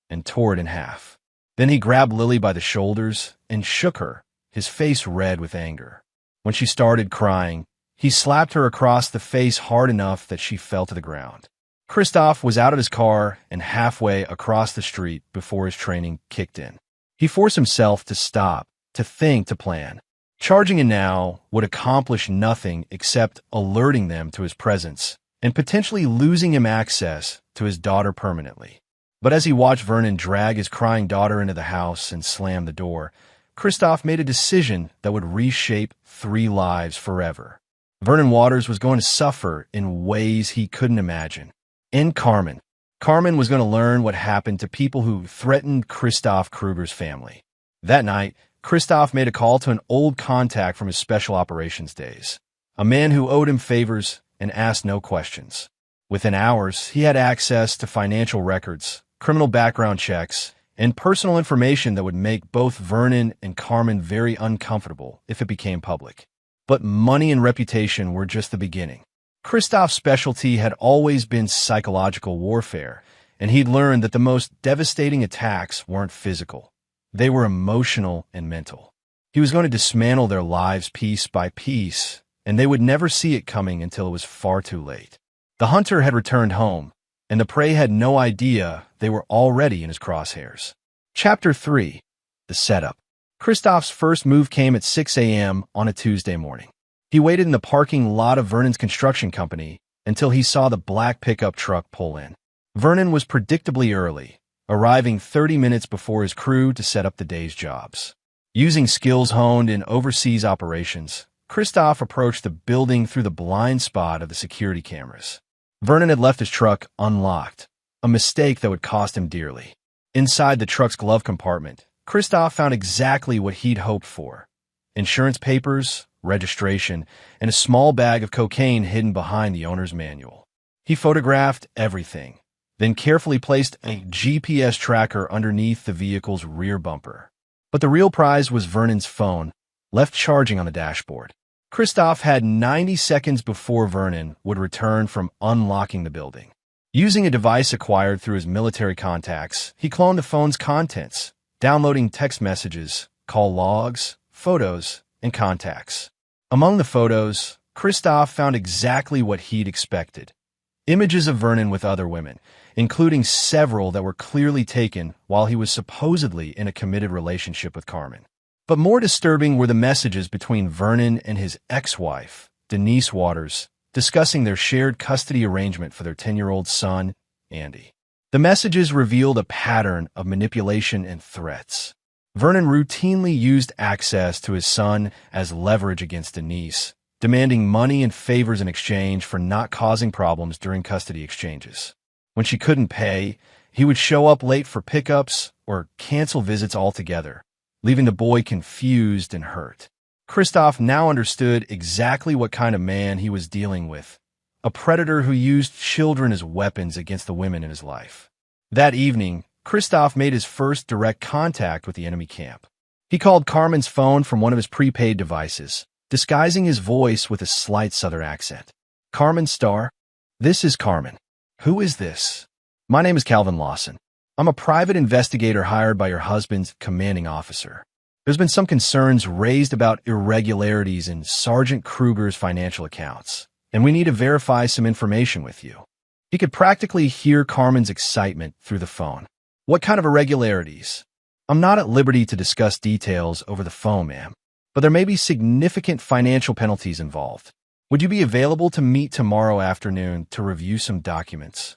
and tore it in half. Then he grabbed Lily by the shoulders and shook her, his face red with anger. When she started crying, he slapped her across the face hard enough that she fell to the ground. Christophe was out of his car and halfway across the street before his training kicked in. He forced himself to stop, to think, to plan. Charging in now would accomplish nothing except alerting them to his presence and potentially losing him access to his daughter permanently. But as he watched Vernon drag his crying daughter into the house and slam the door, Christophe made a decision that would reshape 3 lives forever. Vernon Waters was going to suffer in ways he couldn't imagine. And Carmen. Carmen was going to learn what happened to people who threatened Christophe Kruger's family. That night, Christophe made a call to an old contact from his special operations days, a man who owed him favors and asked no questions. Within hours, he had access to financial records, criminal background checks, and personal information that would make both Vernon and Carmen very uncomfortable if it became public. But money and reputation were just the beginning. Christophe's specialty had always been psychological warfare, and he'd learned that the most devastating attacks weren't physical. They were emotional and mental. He was going to dismantle their lives piece by piece, and they would never see it coming until it was far too late. The hunter had returned home, and the prey had no idea they were already in his crosshairs. Chapter 3. The Setup. Christophe's first move came at 6 a.m. on a Tuesday morning. He waited in the parking lot of Vernon's construction company until he saw the black pickup truck pull in. Vernon was predictably early, arriving 30 minutes before his crew to set up the day's jobs. Using skills honed in overseas operations, Christophe approached the building through the blind spot of the security cameras. Vernon had left his truck unlocked, a mistake that would cost him dearly. Inside the truck's glove compartment, Christophe found exactly what he'd hoped for: insurance papers, registration, and a small bag of cocaine hidden behind the owner's manual. He photographed everything, then carefully placed a GPS tracker underneath the vehicle's rear bumper. But the real prize was Vernon's phone, left charging on the dashboard. Christophe had 90 seconds before Vernon would return from unlocking the building. Using a device acquired through his military contacts, he cloned the phone's contents, downloading text messages, call logs, photos, and contacts. Among the photos, Christophe found exactly what he'd expected: images of Vernon with other women, including several that were clearly taken while he was supposedly in a committed relationship with Carmen. But more disturbing were the messages between Vernon and his ex-wife, Denise Waters, discussing their shared custody arrangement for their 10-year-old son, Andy. The messages revealed a pattern of manipulation and threats. Vernon routinely used access to his son as leverage against Denise, demanding money and favors in exchange for not causing problems during custody exchanges. When she couldn't pay, he would show up late for pickups or cancel visits altogether, leaving the boy confused and hurt. Christophe now understood exactly what kind of man he was dealing with: a predator who used children as weapons against the women in his life. That evening, Christoph made his first direct contact with the enemy camp. He called Carmen's phone from one of his prepaid devices, disguising his voice with a slight southern accent. Carmen Star? This is Carmen. Who is this? My name is Calvin Lawson. I'm a private investigator hired by your husband's commanding officer. There's been some concerns raised about irregularities in Sergeant Kruger's financial accounts, and we need to verify some information with you. He could practically hear Carmen's excitement through the phone. What kind of irregularities? I'm not at liberty to discuss details over the phone, ma'am, but there may be significant financial penalties involved. Would you be available to meet tomorrow afternoon to review some documents?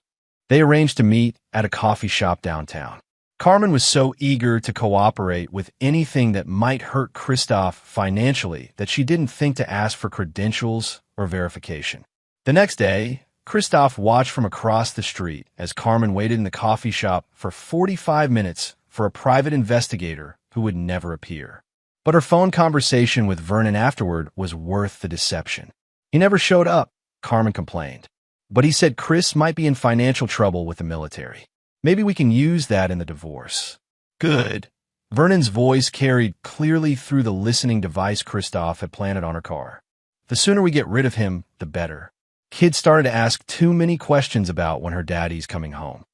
They arranged to meet at a coffee shop downtown. Carmen was so eager to cooperate with anything that might hurt Christoph financially that she didn't think to ask for credentials or verification. The next day, Christoph watched from across the street as Carmen waited in the coffee shop for 45 minutes for a private investigator who would never appear. But her phone conversation with Vernon afterward was worth the deception. He never showed up, Carmen complained. But he said Chris might be in financial trouble with the military. Maybe we can use that in the divorce. Good. Vernon's voice carried clearly through the listening device Christoph had planted on her car. The sooner we get rid of him, the better. Kids started to ask too many questions about when her daddy's coming home.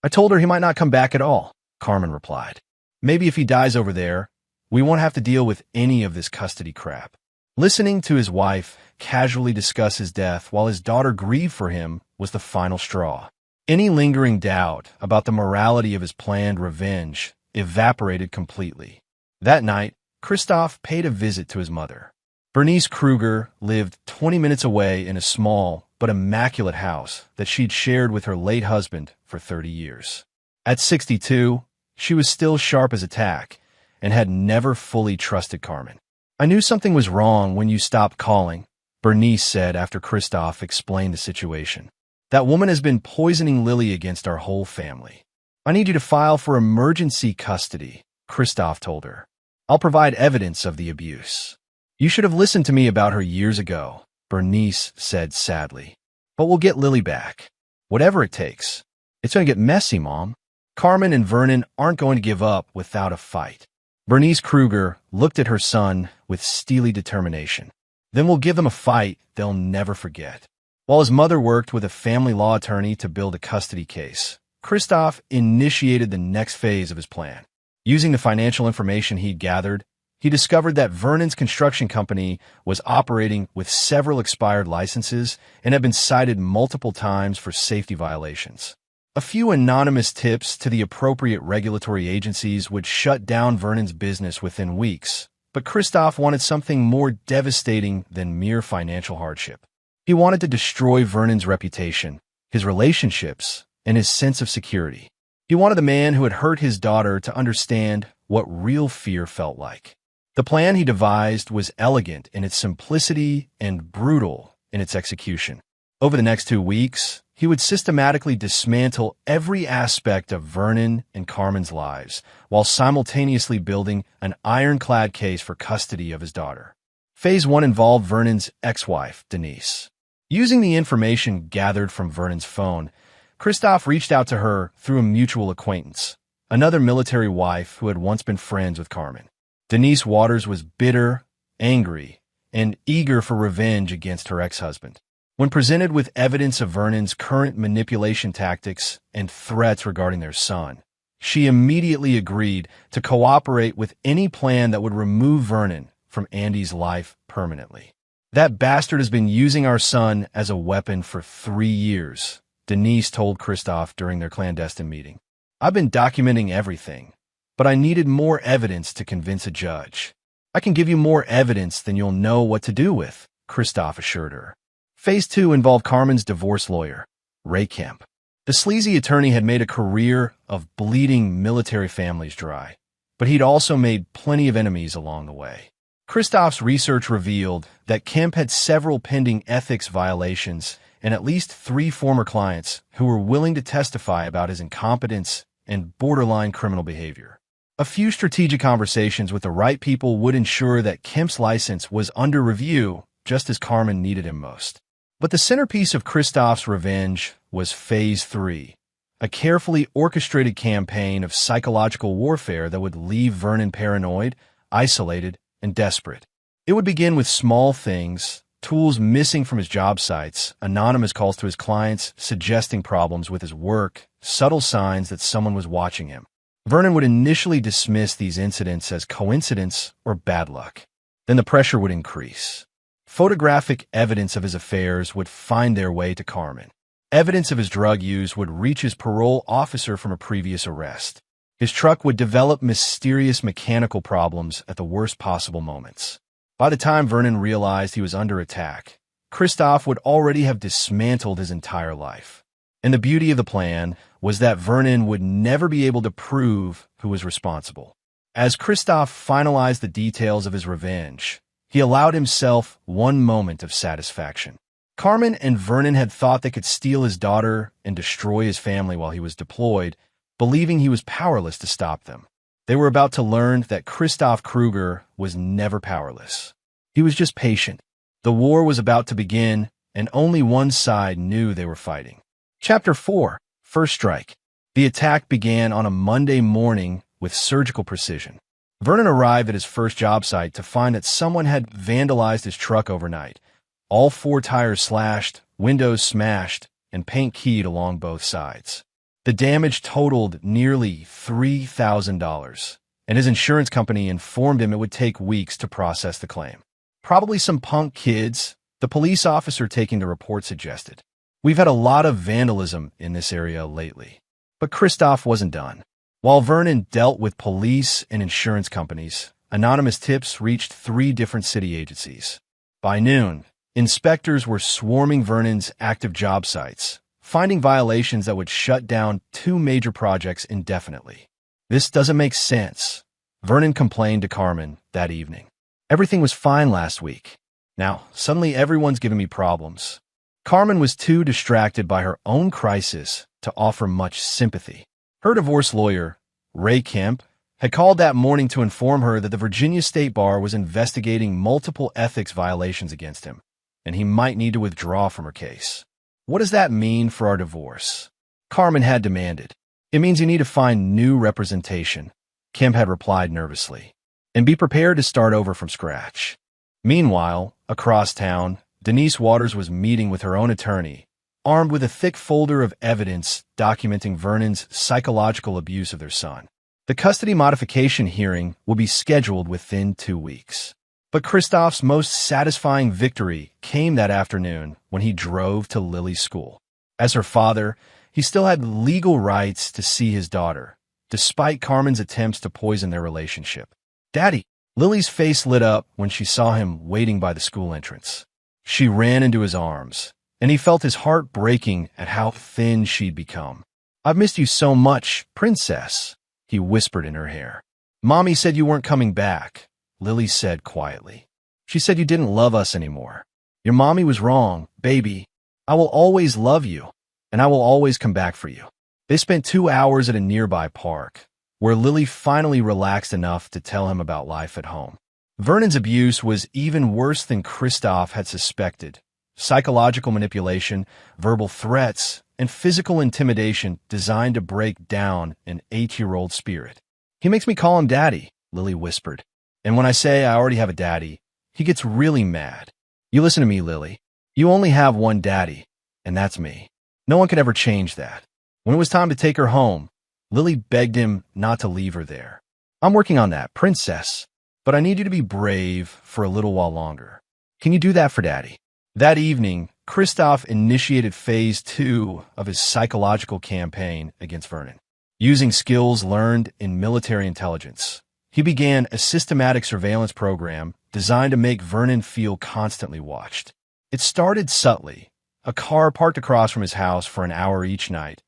I told her he might not come back at all, Carmen replied. Maybe if he dies over there, we won't have to deal with any of this custody crap. Listening to his wife casually discuss his death while his daughter grieved for him was the final straw. Any lingering doubt about the morality of his planned revenge evaporated completely. That night, Christoph paid a visit to his mother. Bernice Kruger lived 20 minutes away in a small but immaculate house that she'd shared with her late husband for 30 years. At 62, she was still sharp as a tack and had never fully trusted Carmen. I knew something was wrong when you stopped calling, Bernice said after Christoph explained the situation. That woman has been poisoning Lily against our whole family. I need you to file for emergency custody, Christoph told her. I'll provide evidence of the abuse. You should have listened to me about her years ago, Bernice said sadly. But we'll get Lily back. Whatever it takes. It's going to get messy, Mom. Carmen and Vernon aren't going to give up without a fight. Bernice Kruger looked at her son with steely determination. Then we'll give them a fight they'll never forget. While his mother worked with a family law attorney to build a custody case, Christoph initiated the next phase of his plan. Using the financial information he'd gathered, he discovered that Vernon's construction company was operating with several expired licenses and had been cited multiple times for safety violations. A few anonymous tips to the appropriate regulatory agencies would shut down Vernon's business within weeks, but Christoph wanted something more devastating than mere financial hardship. He wanted to destroy Vernon's reputation, his relationships, and his sense of security. He wanted the man who had hurt his daughter to understand what real fear felt like. The plan he devised was elegant in its simplicity and brutal in its execution. Over the next 2 weeks, he would systematically dismantle every aspect of Vernon and Carmen's lives, while simultaneously building an ironclad case for custody of his daughter. Phase 1 involved Vernon's ex-wife, Denise. Using the information gathered from Vernon's phone, Christoph reached out to her through a mutual acquaintance, another military wife who had once been friends with Carmen. Denise Waters was bitter, angry, and eager for revenge against her ex-husband. When presented with evidence of Vernon's current manipulation tactics and threats regarding their son, she immediately agreed to cooperate with any plan that would remove Vernon from Andy's life permanently. That bastard has been using our son as a weapon for 3 years, Denise told Christoph during their clandestine meeting. I've been documenting everything, but I needed more evidence to convince a judge. I can give you more evidence than you'll know what to do with, Christoph assured her. Phase 2 involved Carmen's divorce lawyer, Ray Kemp. The sleazy attorney had made a career of bleeding military families dry, but he'd also made plenty of enemies along the way. Christoph's research revealed that Kemp had several pending ethics violations and at least 3 former clients who were willing to testify about his incompetence and borderline criminal behavior. A few strategic conversations with the right people would ensure that Kemp's license was under review just as Carmen needed him most. But the centerpiece of Kristoff's revenge was Phase 3, a carefully orchestrated campaign of psychological warfare that would leave Vernon paranoid, isolated, and desperate. It would begin with small things, tools missing from his job sites, anonymous calls to his clients suggesting problems with his work, subtle signs that someone was watching him. Vernon would initially dismiss these incidents as coincidence or bad luck. Then the pressure would increase. Photographic evidence of his affairs would find their way to Carmen. Evidence of his drug use would reach his parole officer from a previous arrest. His truck would develop mysterious mechanical problems at the worst possible moments. By the time Vernon realized he was under attack, Kristoff would already have dismantled his entire life. And the beauty of the plan was that Vernon would never be able to prove who was responsible. As Kristoff finalized the details of his revenge, he allowed himself one moment of satisfaction. Carmen and Vernon had thought they could steal his daughter and destroy his family while he was deployed, believing he was powerless to stop them. They were about to learn that Kristoff Kruger was never powerless. He was just patient. The war was about to begin, and only one side knew they were fighting. Chapter 4. First Strike. The attack began on a Monday morning with surgical precision. Vernon arrived at his first job site to find that someone had vandalized his truck overnight. All 4 tires slashed, windows smashed, and paint keyed along both sides. The damage totaled nearly $3,000, and his insurance company informed him it would take weeks to process the claim. Probably some punk kids, the police officer taking the report suggested. We've had a lot of vandalism in this area lately. But Kristoff wasn't done. While Vernon dealt with police and insurance companies, anonymous tips reached 3 different city agencies. By noon, inspectors were swarming Vernon's active job sites, finding violations that would shut down 2 major projects indefinitely. This doesn't make sense, Vernon complained to Carmen that evening. Everything was fine last week. Now, suddenly everyone's giving me problems. Carmen was too distracted by her own crisis to offer much sympathy. Her divorce lawyer, Ray Kemp, had called that morning to inform her that the Virginia State Bar was investigating multiple ethics violations against him, and he might need to withdraw from her case. What does that mean for our divorce? Carmen had demanded. It means you need to find new representation, Kemp had replied nervously, and be prepared to start over from scratch. Meanwhile, across town, Denise Waters was meeting with her own attorney, armed with a thick folder of evidence documenting Vernon's psychological abuse of their son. The custody modification hearing will be scheduled within 2 weeks. But Kristoff's most satisfying victory came that afternoon when he drove to Lily's school. As her father, he still had legal rights to see his daughter, despite Carmen's attempts to poison their relationship. "Daddy!" Lily's face lit up when she saw him waiting by the school entrance. She ran into his arms, and he felt his heart breaking at how thin she'd become. "I've missed you so much, princess," he whispered in her hair. "Mommy said you weren't coming back," Lily said quietly. "She said you didn't love us anymore. Your mommy was wrong, baby. I will always love you, and I will always come back for you." They spent 2 hours at a nearby park, where Lily finally relaxed enough to tell him about life at home. Vernon's abuse was even worse than Kristoff had suspected. Psychological manipulation, verbal threats, and physical intimidation designed to break down an 8-year-old spirit. "He makes me call him Daddy," Lily whispered. "And when I say I already have a daddy, he gets really mad. You listen to me, Lily. You only have one daddy, and that's me. No one can ever change that." When it was time to take her home, Lily begged him not to leave her there. "I'm working on that, princess, but I need you to be brave for a little while longer. Can you do that for Daddy?" That evening, Kristoff initiated Phase 2 of his psychological campaign against Vernon. Using skills learned in military intelligence, he began a systematic surveillance program designed to make Vernon feel constantly watched. It started subtly, a car parked across from his house for an hour each night,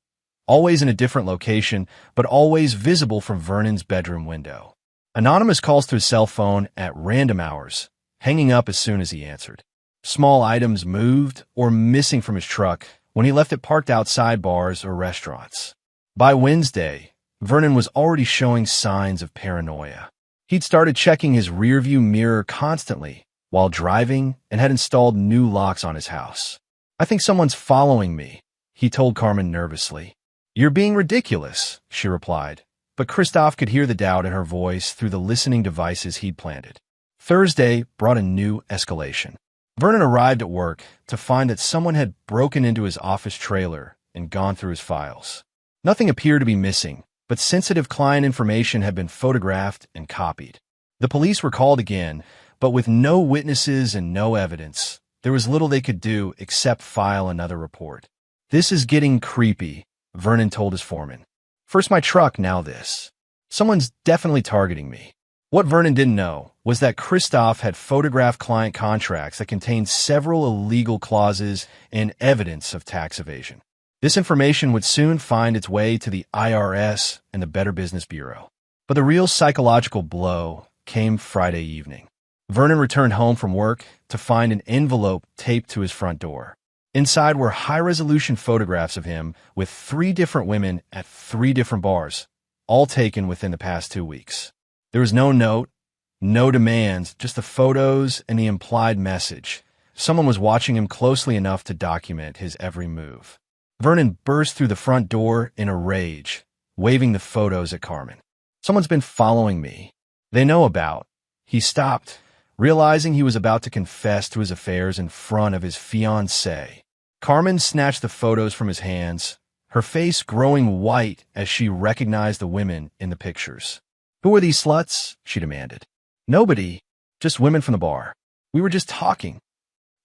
always in a different location, but always visible from Vernon's bedroom window. Anonymous calls to his cell phone at random hours, hanging up as soon as he answered. Small items moved or missing from his truck when he left it parked outside bars or restaurants. By Wednesday, Vernon was already showing signs of paranoia. He'd started checking his rearview mirror constantly while driving and had installed new locks on his house. I think someone's following me, he told Carmen nervously. You're being ridiculous, she replied, but Christoph could hear the doubt in her voice through the listening devices he'd planted. Thursday brought a new escalation. Vernon arrived at work to find that someone had broken into his office trailer and gone through his files. Nothing appeared to be missing, but sensitive client information had been photographed and copied. The police were called again, but with no witnesses and no evidence, there was little they could do except file another report. This is getting creepy, Vernon told his foreman. First my truck, now this. Someone's definitely targeting me. What Vernon didn't know was that Christoph had photographed client contracts that contained several illegal clauses and evidence of tax evasion. This information would soon find its way to the IRS and the Better Business Bureau. But the real psychological blow came Friday evening. Vernon returned home from work to find an envelope taped to his front door. Inside were high-resolution photographs of him with 3 different women at 3 different bars, all taken within the past 2 weeks. There was no note, no demands, just the photos and the implied message. Someone was watching him closely enough to document his every move. Vernon burst through the front door in a rage, waving the photos at Carmen. Someone's been following me. They know about. He stopped, realizing he was about to confess to his affairs in front of his fiancée. Carmen snatched the photos from his hands, her face growing white as she recognized the women in the pictures. Who are these sluts? She demanded. Nobody, just women from the bar. We were just talking.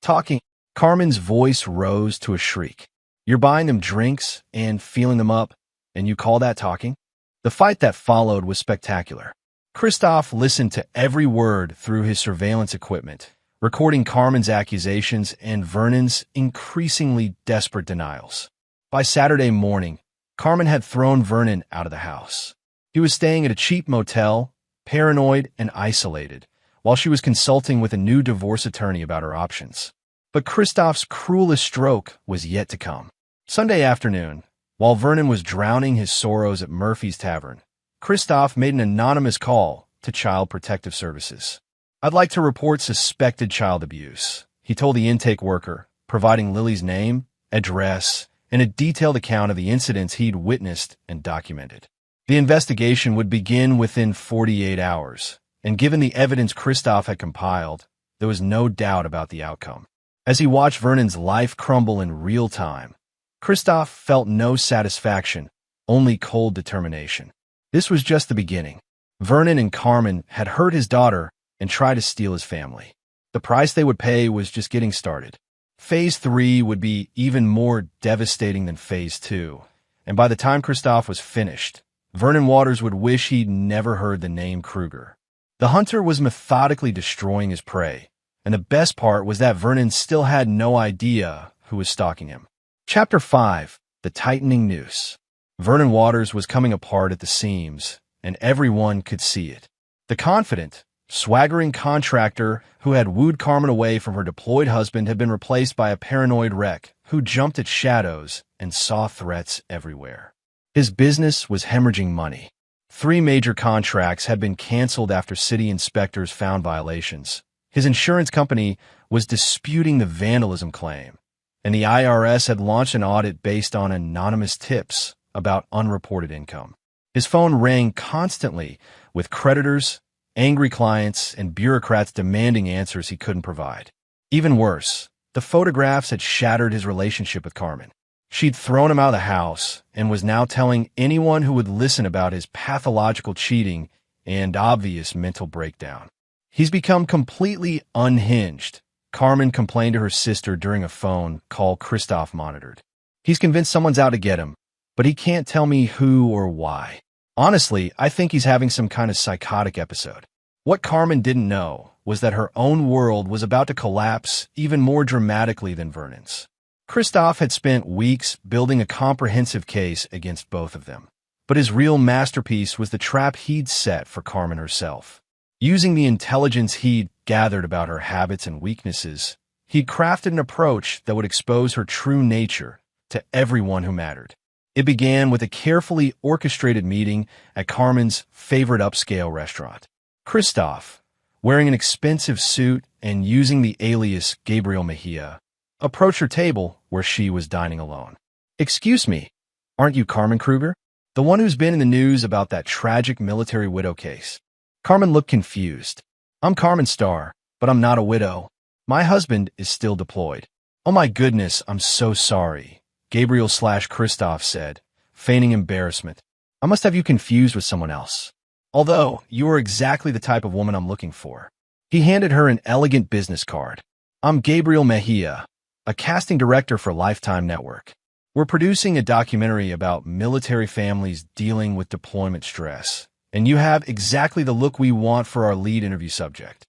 Talking. Carmen's voice rose to a shriek. You're buying them drinks and feeling them up, and you call that talking? The fight that followed was spectacular. Christoph listened to every word through his surveillance equipment, recording Carmen's accusations and Vernon's increasingly desperate denials. By Saturday morning, Carmen had thrown Vernon out of the house. He was staying at a cheap motel, paranoid and isolated, while she was consulting with a new divorce attorney about her options. But Christoph's cruelest stroke was yet to come. Sunday afternoon, while Vernon was drowning his sorrows at Murphy's Tavern, Christoph made an anonymous call to Child Protective Services. I'd like to report suspected child abuse, he told the intake worker, providing Lily's name, address, and a detailed account of the incidents he'd witnessed and documented. The investigation would begin within 48 hours, and given the evidence Christoph had compiled, there was no doubt about the outcome. As he watched Vernon's life crumble in real time, Christoph felt no satisfaction, only cold determination. This was just the beginning. Vernon and Carmen had hurt his daughter and tried to steal his family. The price they would pay was just getting started. Phase 3 would be even more devastating than Phase 2, and by the time Christoph was finished, Vernon Waters would wish he'd never heard the name Kruger. The hunter was methodically destroying his prey, and the best part was that Vernon still had no idea who was stalking him. Chapter 5. The Tightening Noose. Vernon Waters was coming apart at the seams, and everyone could see it. The confident, swaggering contractor who had wooed Carmen away from her deployed husband had been replaced by a paranoid wreck who jumped at shadows and saw threats everywhere. His business was hemorrhaging money. 3 major contracts had been canceled after city inspectors found violations. His insurance company was disputing the vandalism claim, and the IRS had launched an audit based on anonymous tips about unreported income. His phone rang constantly with creditors, angry clients, and bureaucrats demanding answers he couldn't provide. Even worse, the photographs had shattered his relationship with Carmen. She'd thrown him out of the house and was now telling anyone who would listen about his pathological cheating and obvious mental breakdown. He's become completely unhinged, Carmen complained to her sister during a phone call Christoph monitored. He's convinced someone's out to get him, but he can't tell me who or why. Honestly, I think he's having some kind of psychotic episode. What Carmen didn't know was that her own world was about to collapse even more dramatically than Vernon's. Christoph had spent weeks building a comprehensive case against both of them, but his real masterpiece was the trap he'd set for Carmen herself. Using the intelligence he'd gathered about her habits and weaknesses, he'd crafted an approach that would expose her true nature to everyone who mattered. It began with a carefully orchestrated meeting at Carmen's favorite upscale restaurant. Christoph, wearing an expensive suit and using the alias Gabriel Mejia, approached her table where she was dining alone. "Excuse me, aren't you Carmen Kruger? The one who's been in the news about that tragic military widow case?" Carmen looked confused. "I'm Carmen Starr, but I'm not a widow. My husband is still deployed." "Oh my goodness, I'm so sorry," Gabriel/Christoph said, feigning embarrassment. "I must have you confused with someone else. Although, you are exactly the type of woman I'm looking for." He handed her an elegant business card. "I'm Gabriel Mejia, a casting director for Lifetime Network. We're producing a documentary about military families dealing with deployment stress, and you have exactly the look we want for our lead interview subject."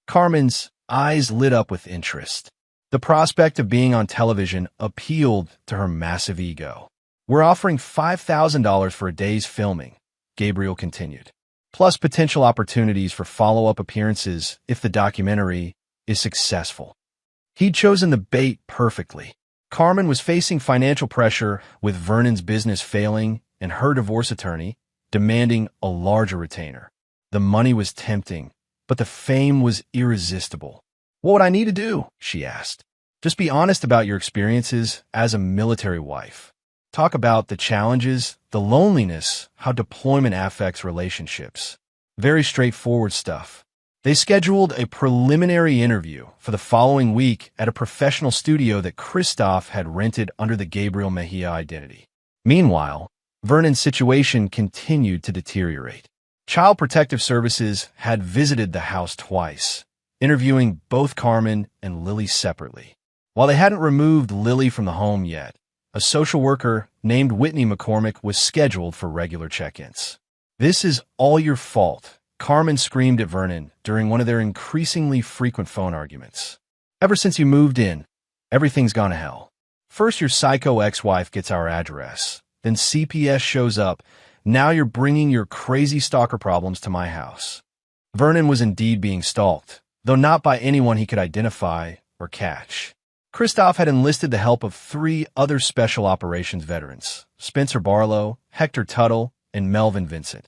Carmen's eyes lit up with interest. The prospect of being on television appealed to her massive ego. "We're offering $5,000 for a day's filming," Gabriel continued, "plus potential opportunities for follow-up appearances if the documentary is successful." He'd chosen the bait perfectly. Carmen was facing financial pressure with Vernon's business failing and her divorce attorney demanding a larger retainer. The money was tempting, but the fame was irresistible. "What would I need to do?" she asked. "Just be honest about your experiences as a military wife. Talk about the challenges, the loneliness, how deployment affects relationships." Very straightforward stuff. They scheduled a preliminary interview for the following week at a professional studio that Christoph had rented under the Gabriel Mejia identity. Meanwhile, Vernon's situation continued to deteriorate. Child Protective Services had visited the house twice, interviewing both Carmen and Lily separately. While they hadn't removed Lily from the home yet, a social worker named Whitney McCormick was scheduled for regular check-ins. "This is all your fault," Carmen screamed at Vernon during one of their increasingly frequent phone arguments. "Ever since you moved in, everything's gone to hell. First your psycho ex-wife gets our address, then CPS shows up. Now you're bringing your crazy stalker problems to my house." Vernon was indeed being stalked, though not by anyone he could identify or catch. Christoph had enlisted the help of 3 other Special Operations veterans, Spencer Barlow, Hector Tuttle, and Melvin Vincent,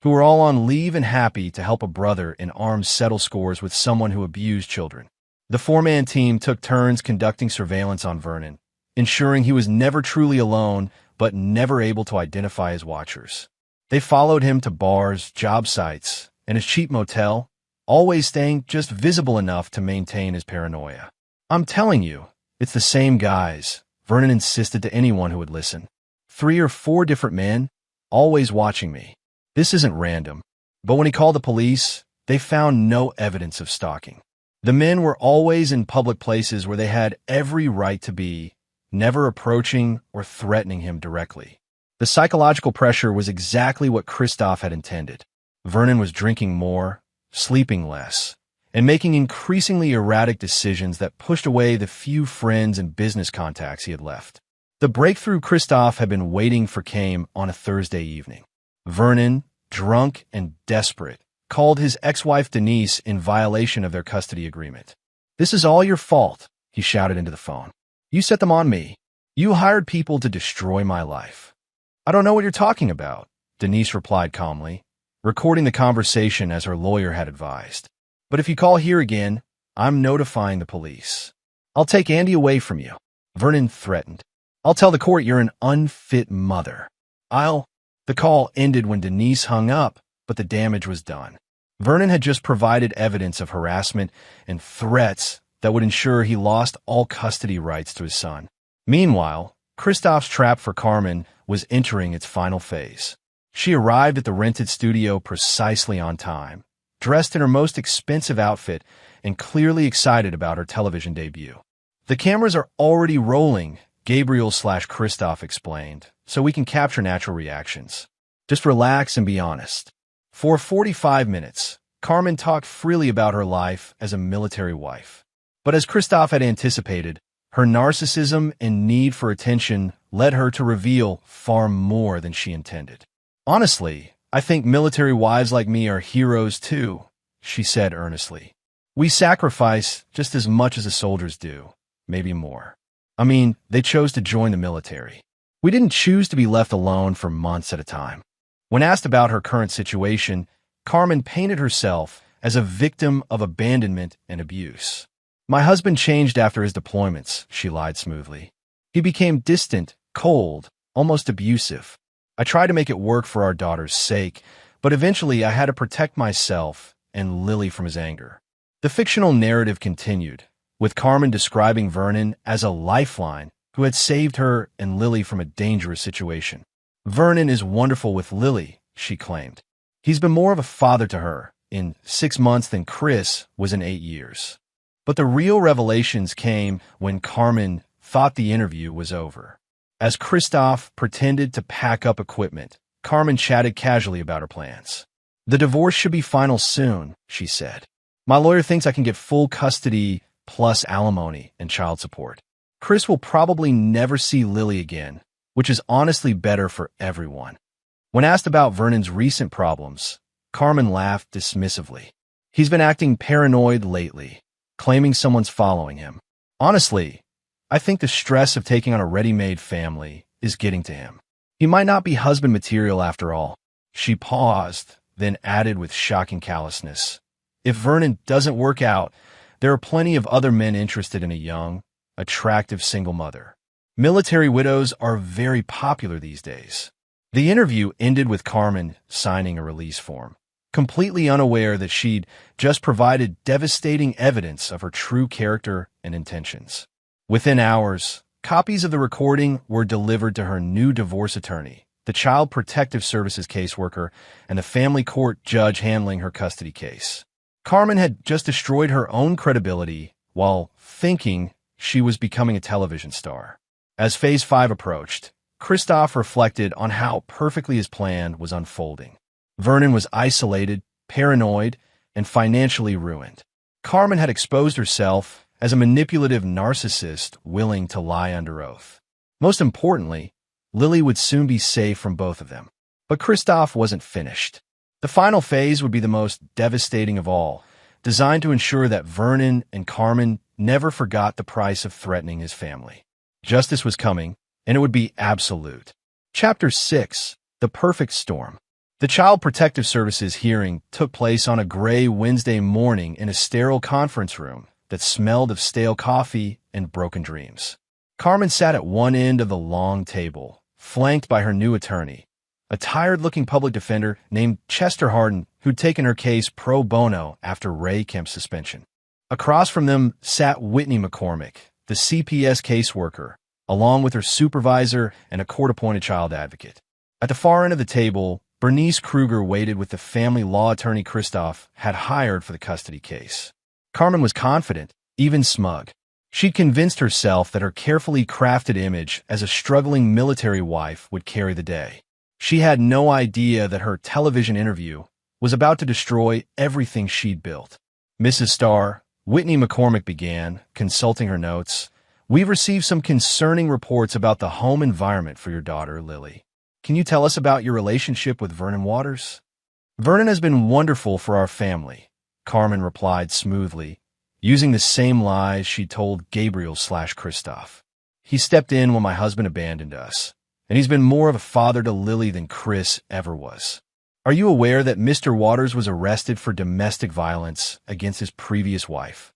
who were all on leave and happy to help a brother in arms settle scores with someone who abused children. The 4-man team took turns conducting surveillance on Vernon, ensuring he was never truly alone but never able to identify his watchers. They followed him to bars, job sites, and his cheap motel, always staying just visible enough to maintain his paranoia. "I'm telling you, it's the same guys," Vernon insisted to anyone who would listen. 3 or 4 different men, always watching me. This isn't random." But when he called the police, they found no evidence of stalking. The men were always in public places where they had every right to be, never approaching or threatening him directly. The psychological pressure was exactly what Christoph had intended. Vernon was drinking more, sleeping less, and making increasingly erratic decisions that pushed away the few friends and business contacts he had left. The breakthrough Christoph had been waiting for came on a Thursday evening. Vernon, drunk and desperate, called his ex-wife Denise in violation of their custody agreement. "This is all your fault," he shouted into the phone. "You set them on me. You hired people to destroy my life." "I don't know what you're talking about," Denise replied calmly, recording the conversation as her lawyer had advised. "But if you call here again, I'm notifying the police. I'll take Andy away from you," Vernon threatened. "I'll tell the court you're an unfit mother. The call ended when Denise hung up, but the damage was done. Vernon had just provided evidence of harassment and threats that would ensure he lost all custody rights to his son. Meanwhile, Christoph's trap for Carmen was entering its final phase. She arrived at the rented studio precisely on time, dressed in her most expensive outfit and clearly excited about her television debut. "The cameras are already rolling," Gabriel/Christoph explained, "so we can capture natural reactions. Just relax and be honest." For 45 minutes, Carmen talked freely about her life as a military wife. But as Christoph had anticipated, her narcissism and need for attention led her to reveal far more than she intended. "Honestly, I think military wives like me are heroes too," she said earnestly. "We sacrifice just as much as the soldiers do, maybe more. I mean, they chose to join the military. We didn't choose to be left alone for months at a time." When asked about her current situation, Carmen painted herself as a victim of abandonment and abuse. My husband changed after his deployments, she lied smoothly. He became distant, cold, almost abusive. I tried to make it work for our daughter's sake, but eventually I had to protect myself and Lily from his anger. The fictional narrative continued, with Carmen describing Vernon as a lifeline who had saved her and Lily from a dangerous situation. Vernon is wonderful with Lily, she claimed. He's been more of a father to her in 6 months than Chris was in 8 years. But the real revelations came when Carmen thought the interview was over. As Christoph pretended to pack up equipment, Carmen chatted casually about her plans. The divorce should be final soon, she said. My lawyer thinks I can get full custody plus alimony and child support. Chris will probably never see Lily again, which is honestly better for everyone. When asked about Vernon's recent problems, Carmen laughed dismissively. He's been acting paranoid lately, claiming someone's following him. Honestly, I think the stress of taking on a ready-made family is getting to him. He might not be husband material after all. She paused, then added with shocking callousness. If Vernon doesn't work out, there are plenty of other men interested in a young, attractive single mother. Military widows are very popular these days. The interview ended with Carmen signing a release form, completely unaware that she'd just provided devastating evidence of her true character and intentions. Within hours, copies of the recording were delivered to her new divorce attorney, the Child Protective Services caseworker, and the family court judge handling her custody case. Carmen had just destroyed her own credibility while thinking she was becoming a television star. As Phase 5 approached, Christoph reflected on how perfectly his plan was unfolding. Vernon was isolated, paranoid, and financially ruined. Carmen had exposed herself as a manipulative narcissist willing to lie under oath. Most importantly, Lily would soon be safe from both of them. But Christoph wasn't finished. The final phase would be the most devastating of all, designed to ensure that Vernon and Carmen never forgot the price of threatening his family. Justice was coming, and it would be absolute. Chapter 6: The Perfect Storm. The Child Protective Services hearing took place on a gray Wednesday morning in a sterile conference room that smelled of stale coffee and broken dreams. Carmen sat at one end of the long table, flanked by her new attorney, a tired-looking public defender named Chester Harden, who'd taken her case pro bono after Ray Kemp's suspension. Across from them sat Whitney McCormick, the CPS caseworker, along with her supervisor and a court-appointed child advocate. At the far end of the table, Bernice Kruger waited with the family law attorney Christoph had hired for the custody case. Carmen was confident, even smug. She'd convinced herself that her carefully crafted image as a struggling military wife would carry the day. She had no idea that her television interview was about to destroy everything she'd built. Mrs. Starr, Whitney McCormick began, consulting her notes. We've received some concerning reports about the home environment for your daughter, Lily. Can you tell us about your relationship with Vernon Waters? Vernon has been wonderful for our family, Carmen replied smoothly, using the same lies she told Gabriel/Christoph. He stepped in when my husband abandoned us, and he's been more of a father to Lily than Chris ever was. Are you aware that Mr. Waters was arrested for domestic violence against his previous wife?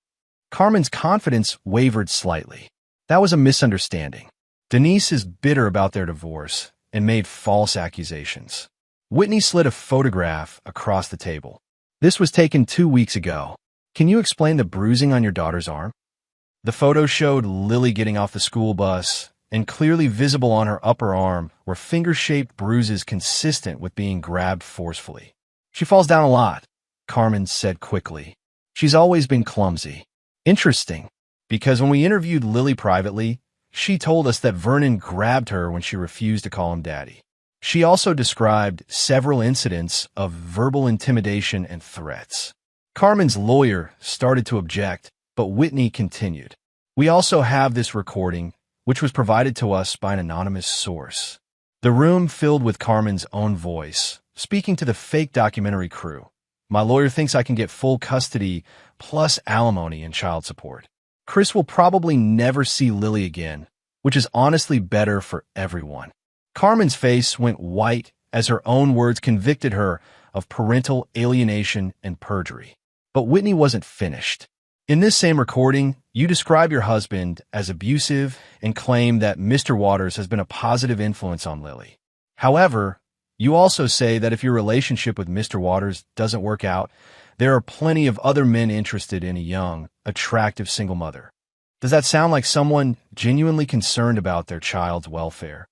Carmen's confidence wavered slightly. That was a misunderstanding. Denise is bitter about their divorce and made false accusations. Whitney slid a photograph across the table. This was taken 2 weeks ago. Can you explain the bruising on your daughter's arm? The photo showed Lily getting off the school bus, and clearly visible on her upper arm were finger-shaped bruises consistent with being grabbed forcefully. She falls down a lot, Carmen said quickly. She's always been clumsy. Interesting, because when we interviewed Lily privately, she told us that Vernon grabbed her when she refused to call him daddy. She also described several incidents of verbal intimidation and threats. Carmen's lawyer started to object, but Whitney continued. We also have this recording, which was provided to us by an anonymous source. The room filled with Carmen's own voice, speaking to the fake documentary crew. My lawyer thinks I can get full custody plus alimony and child support. Chris will probably never see Lily again, which is honestly better for everyone. Carmen's face went white as her own words convicted her of parental alienation and perjury. But Whitney wasn't finished. In this same recording, you describe your husband as abusive and claim that Mr. Waters has been a positive influence on Lily. However, you also say that if your relationship with Mr. Waters doesn't work out, there are plenty of other men interested in a young, attractive single mother. Does that sound like someone genuinely concerned about their child's welfare?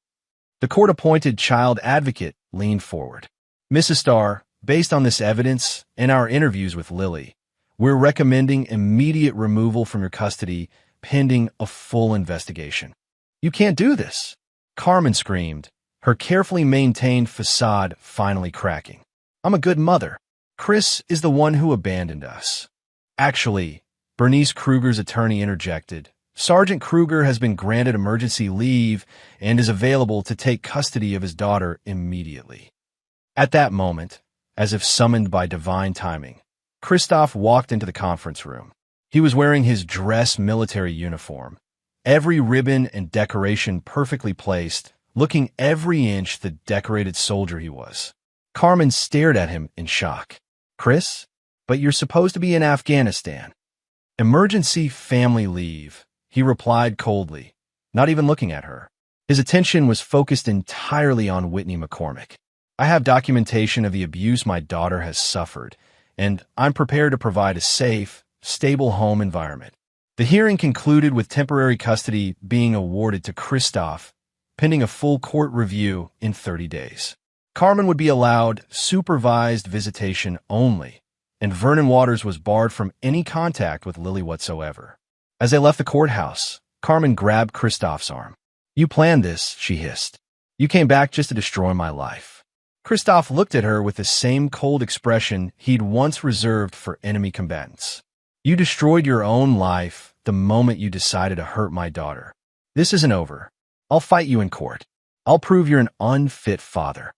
The court-appointed child advocate leaned forward. Mrs. Starr, based on this evidence and our interviews with Lily, we're recommending immediate removal from your custody pending a full investigation. You can't do this, Carmen screamed, her carefully maintained facade finally cracking. I'm a good mother. Chris is the one who abandoned us. Actually, Bernice Kruger's attorney interjected. Sergeant Kruger has been granted emergency leave and is available to take custody of his daughter immediately. At that moment, as if summoned by divine timing, Christoph walked into the conference room. He was wearing his dress military uniform, every ribbon and decoration perfectly placed, looking every inch the decorated soldier he was. Carmen stared at him in shock. Chris, but you're supposed to be in Afghanistan. Emergency family leave, he replied coldly, not even looking at her. His attention was focused entirely on Whitney McCormick. I have documentation of the abuse my daughter has suffered, and I'm prepared to provide a safe, stable home environment. The hearing concluded with temporary custody being awarded to Christoph, pending a full court review in 30 days. Carmen would be allowed supervised visitation only, and Vernon Waters was barred from any contact with Lily whatsoever. As they left the courthouse, Carmen grabbed Christoph's arm. You planned this, she hissed. You came back just to destroy my life. Christoph looked at her with the same cold expression he'd once reserved for enemy combatants. You destroyed your own life the moment you decided to hurt my daughter. This isn't over. I'll fight you in court. I'll prove you're an unfit father.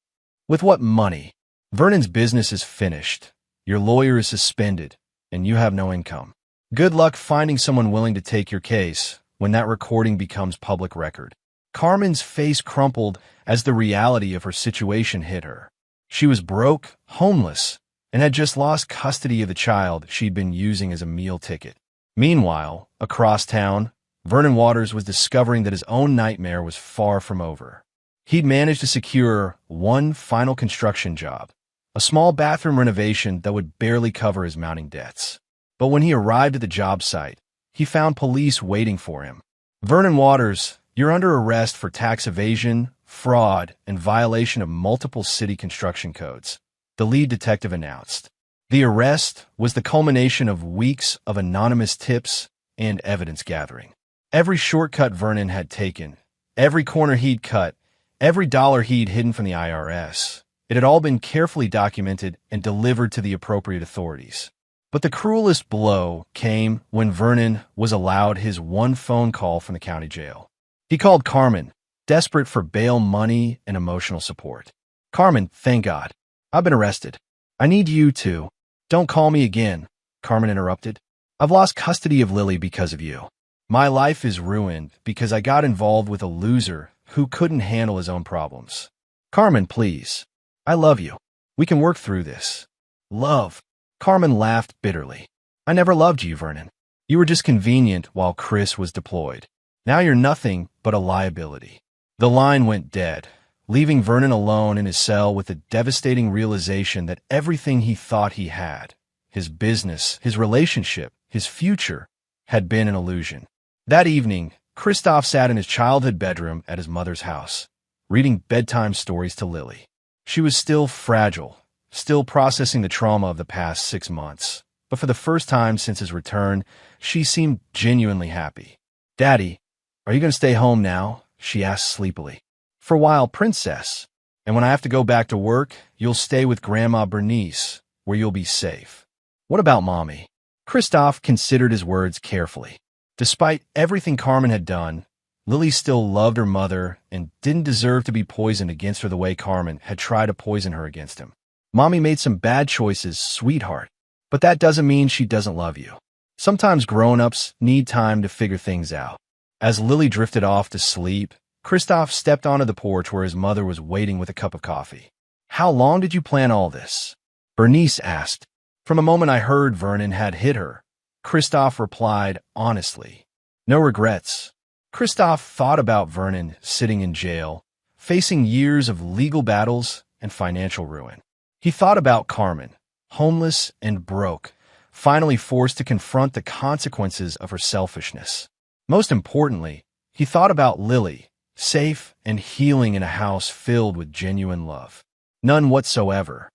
With what money? Vernon's business is finished. Your lawyer is suspended, and you have no income. Good luck finding someone willing to take your case when that recording becomes public record. Carmen's face crumpled as the reality of her situation hit her. She was broke, homeless, and had just lost custody of the child she'd been using as a meal ticket. Meanwhile, across town, Vernon Waters was discovering that his own nightmare was far from over. He'd managed to secure one final construction job, a small bathroom renovation that would barely cover his mounting debts. But when he arrived at the job site, he found police waiting for him. Vernon Waters, you're under arrest for tax evasion, fraud, and violation of multiple city construction codes, the lead detective announced. The arrest was the culmination of weeks of anonymous tips and evidence gathering. Every shortcut Vernon had taken, every corner he'd cut, every dollar he'd hidden from the IRS, it had all been carefully documented and delivered to the appropriate authorities. But the cruelest blow came when Vernon was allowed his one phone call from the county jail. He called Carmen, desperate for bail money and emotional support. Carmen, thank God. I've been arrested. I need you to. Don't call me again, Carmen interrupted. I've lost custody of Lily because of you. My life is ruined because I got involved with a loser who couldn't handle his own problems. Carmen, please. I love you. We can work through this. Love. Carmen laughed bitterly. I never loved you, Vernon. You were just convenient while Chris was deployed. Now you're nothing but a liability. The line went dead, leaving Vernon alone in his cell with the devastating realization that everything he thought he had, his business, his relationship, his future, had been an illusion. That evening, Christoph sat in his childhood bedroom at his mother's house, reading bedtime stories to Lily. She was still fragile, still processing the trauma of the past 6 months, but for the first time since his return, she seemed genuinely happy. Daddy, are you going to stay home now? She asked sleepily. For a while, princess. And when I have to go back to work, you'll stay with Grandma Bernice, where you'll be safe. What about Mommy? Christoph considered his words carefully. Despite everything Carmen had done, Lily still loved her mother and didn't deserve to be poisoned against her the way Carmen had tried to poison her against him. Mommy made some bad choices, sweetheart, but that doesn't mean she doesn't love you. Sometimes grown-ups need time to figure things out. As Lily drifted off to sleep, Christoph stepped onto the porch where his mother was waiting with a cup of coffee. How long did you plan all this? Bernice asked. From the moment I heard Vernon had hit her, Christophe replied honestly. No regrets. Christophe thought about Vernon sitting in jail, facing years of legal battles and financial ruin. He thought about Carmen, homeless and broke, finally forced to confront the consequences of her selfishness. Most importantly, he thought about Lily, safe and healing in a house filled with genuine love. None whatsoever.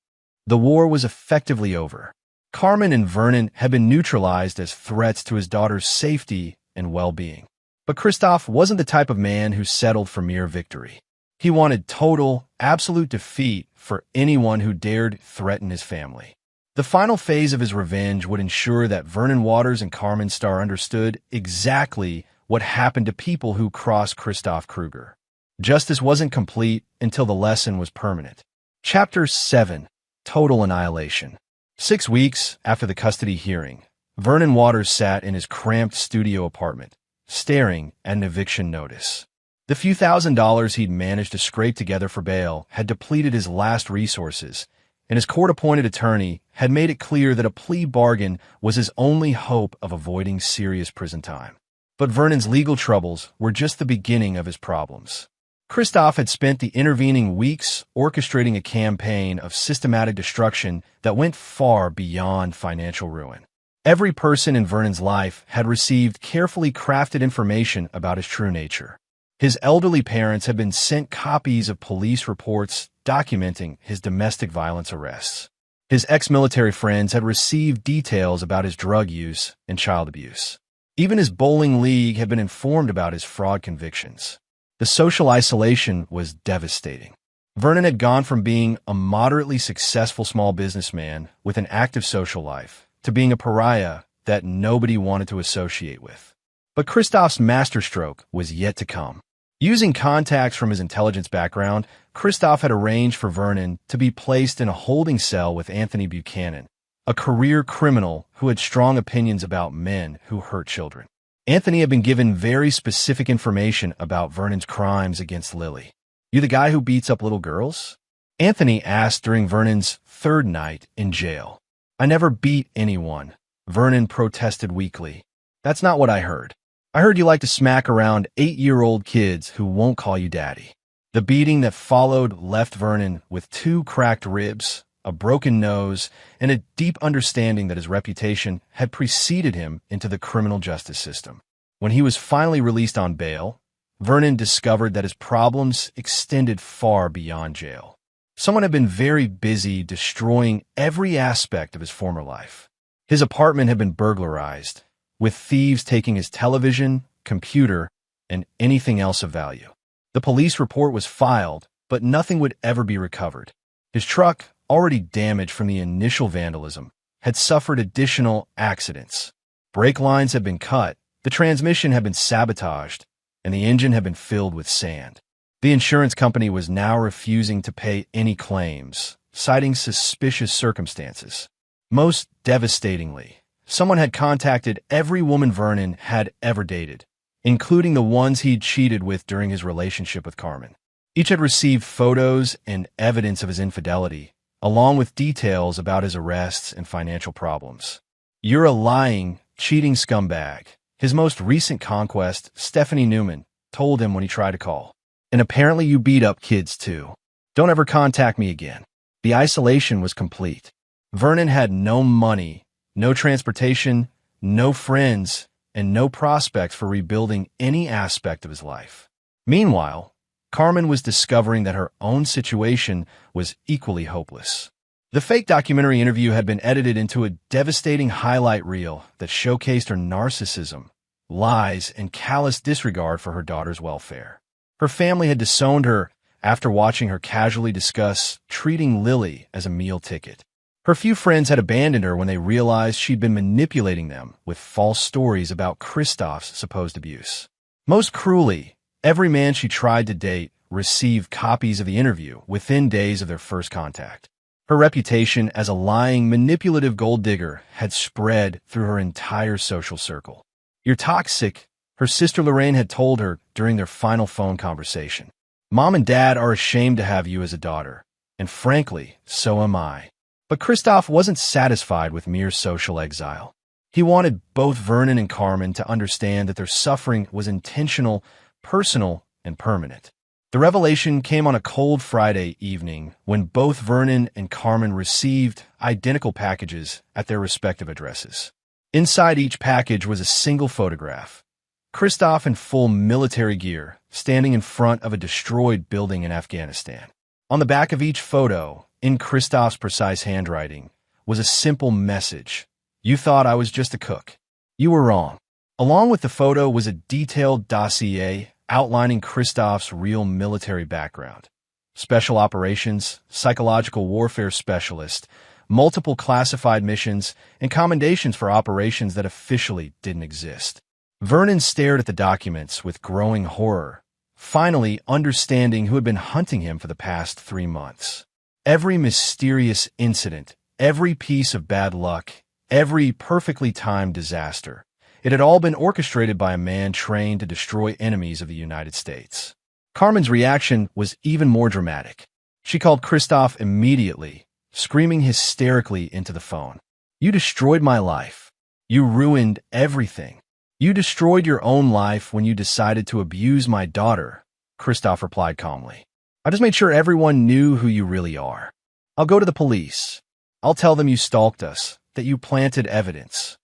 The war was effectively over. Carmen and Vernon had been neutralized as threats to his daughter's safety and well-being. But Christophe wasn't the type of man who settled for mere victory. He wanted total, absolute defeat for anyone who dared threaten his family. The final phase of his revenge would ensure that Vernon Waters and Carmen Starr understood exactly what happened to people who crossed Christophe Kruger. Justice wasn't complete until the lesson was permanent. Chapter 7. Total Annihilation. 6 weeks after the custody hearing, Vernon Waters sat in his cramped studio apartment, staring at an eviction notice. The few $1,000s he'd managed to scrape together for bail had depleted his last resources, and his court-appointed attorney had made it clear that a plea bargain was his only hope of avoiding serious prison time. But Vernon's legal troubles were just the beginning of his problems. Christophe had spent the intervening weeks orchestrating a campaign of systematic destruction that went far beyond financial ruin. Every person in Vernon's life had received carefully crafted information about his true nature. His elderly parents had been sent copies of police reports documenting his domestic violence arrests. His ex-military friends had received details about his drug use and child abuse. Even his bowling league had been informed about his fraud convictions. The social isolation was devastating. Vernon had gone from being a moderately successful small businessman with an active social life to being a pariah that nobody wanted to associate with. But Christophe's masterstroke was yet to come. Using contacts from his intelligence background, Christophe had arranged for Vernon to be placed in a holding cell with Anthony Buchanan, a career criminal who had strong opinions about men who hurt children. Anthony had been given very specific information about Vernon's crimes against Lily. "You the guy who beats up little girls?" Anthony asked during Vernon's third night in jail. "I never beat anyone," Vernon protested weakly. "That's not what I heard. I heard you like to smack around 8-year-old kids who won't call you daddy." The beating that followed left Vernon with 2 cracked ribs, a broken nose, and a deep understanding that his reputation had preceded him into the criminal justice system. When he was finally released on bail, Vernon discovered that his problems extended far beyond jail. Someone had been very busy destroying every aspect of his former life. His apartment had been burglarized, with thieves taking his television, computer, and anything else of value. The police report was filed, but nothing would ever be recovered. His truck, already damaged from the initial vandalism, had suffered additional accidents. Brake lines had been cut, the transmission had been sabotaged, and the engine had been filled with sand. The insurance company was now refusing to pay any claims, citing suspicious circumstances. Most devastatingly, someone had contacted every woman Vernon had ever dated, including the ones he'd cheated with during his relationship with Carmen. Each had received photos and evidence of his infidelity, along with details about his arrests and financial problems. "You're a lying, cheating scumbag," his most recent conquest, Stephanie Newman, told him when he tried to call. "And apparently you beat up kids too. Don't ever contact me again." The isolation was complete. Vernon had no money, no transportation, no friends, and no prospects for rebuilding any aspect of his life. Meanwhile, Carmen was discovering that her own situation was equally hopeless. The fake documentary interview had been edited into a devastating highlight reel that showcased her narcissism, lies, and callous disregard for her daughter's welfare. Her family had disowned her after watching her casually discuss treating Lily as a meal ticket. Her few friends had abandoned her when they realized she'd been manipulating them with false stories about Christophe's supposed abuse. Most cruelly, every man she tried to date received copies of the interview within days of their first contact. Her reputation as a lying, manipulative gold digger had spread through her entire social circle. "You're toxic," her sister Lorraine had told her during their final phone conversation. "Mom and Dad are ashamed to have you as a daughter, and frankly, so am I." But Christophe wasn't satisfied with mere social exile. He wanted both Vernon and Carmen to understand that their suffering was intentional, personal, and permanent. The revelation came on a cold Friday evening when both Vernon and Carmen received identical packages at their respective addresses. Inside each package was a single photograph. Christoph in full military gear, standing in front of a destroyed building in Afghanistan. On the back of each photo, in Christoph's precise handwriting, was a simple message. You thought I was just a cook. You were wrong. Along with the photo was a detailed dossier outlining Christoph's real military background. Special operations, psychological warfare specialist, multiple classified missions, and commendations for operations that officially didn't exist. Vernon stared at the documents with growing horror, finally understanding who had been hunting him for the past 3 months. Every mysterious incident, every piece of bad luck, every perfectly timed disaster, it had all been orchestrated by a man trained to destroy enemies of the United States. Carmen's reaction was even more dramatic. She called Christoph immediately, screaming hysterically into the phone. You destroyed my life. You ruined everything. You destroyed your own life when you decided to abuse my daughter, Christoph replied calmly. I just made sure everyone knew who you really are. I'll go to the police. I'll tell them you stalked us, that you planted evidence.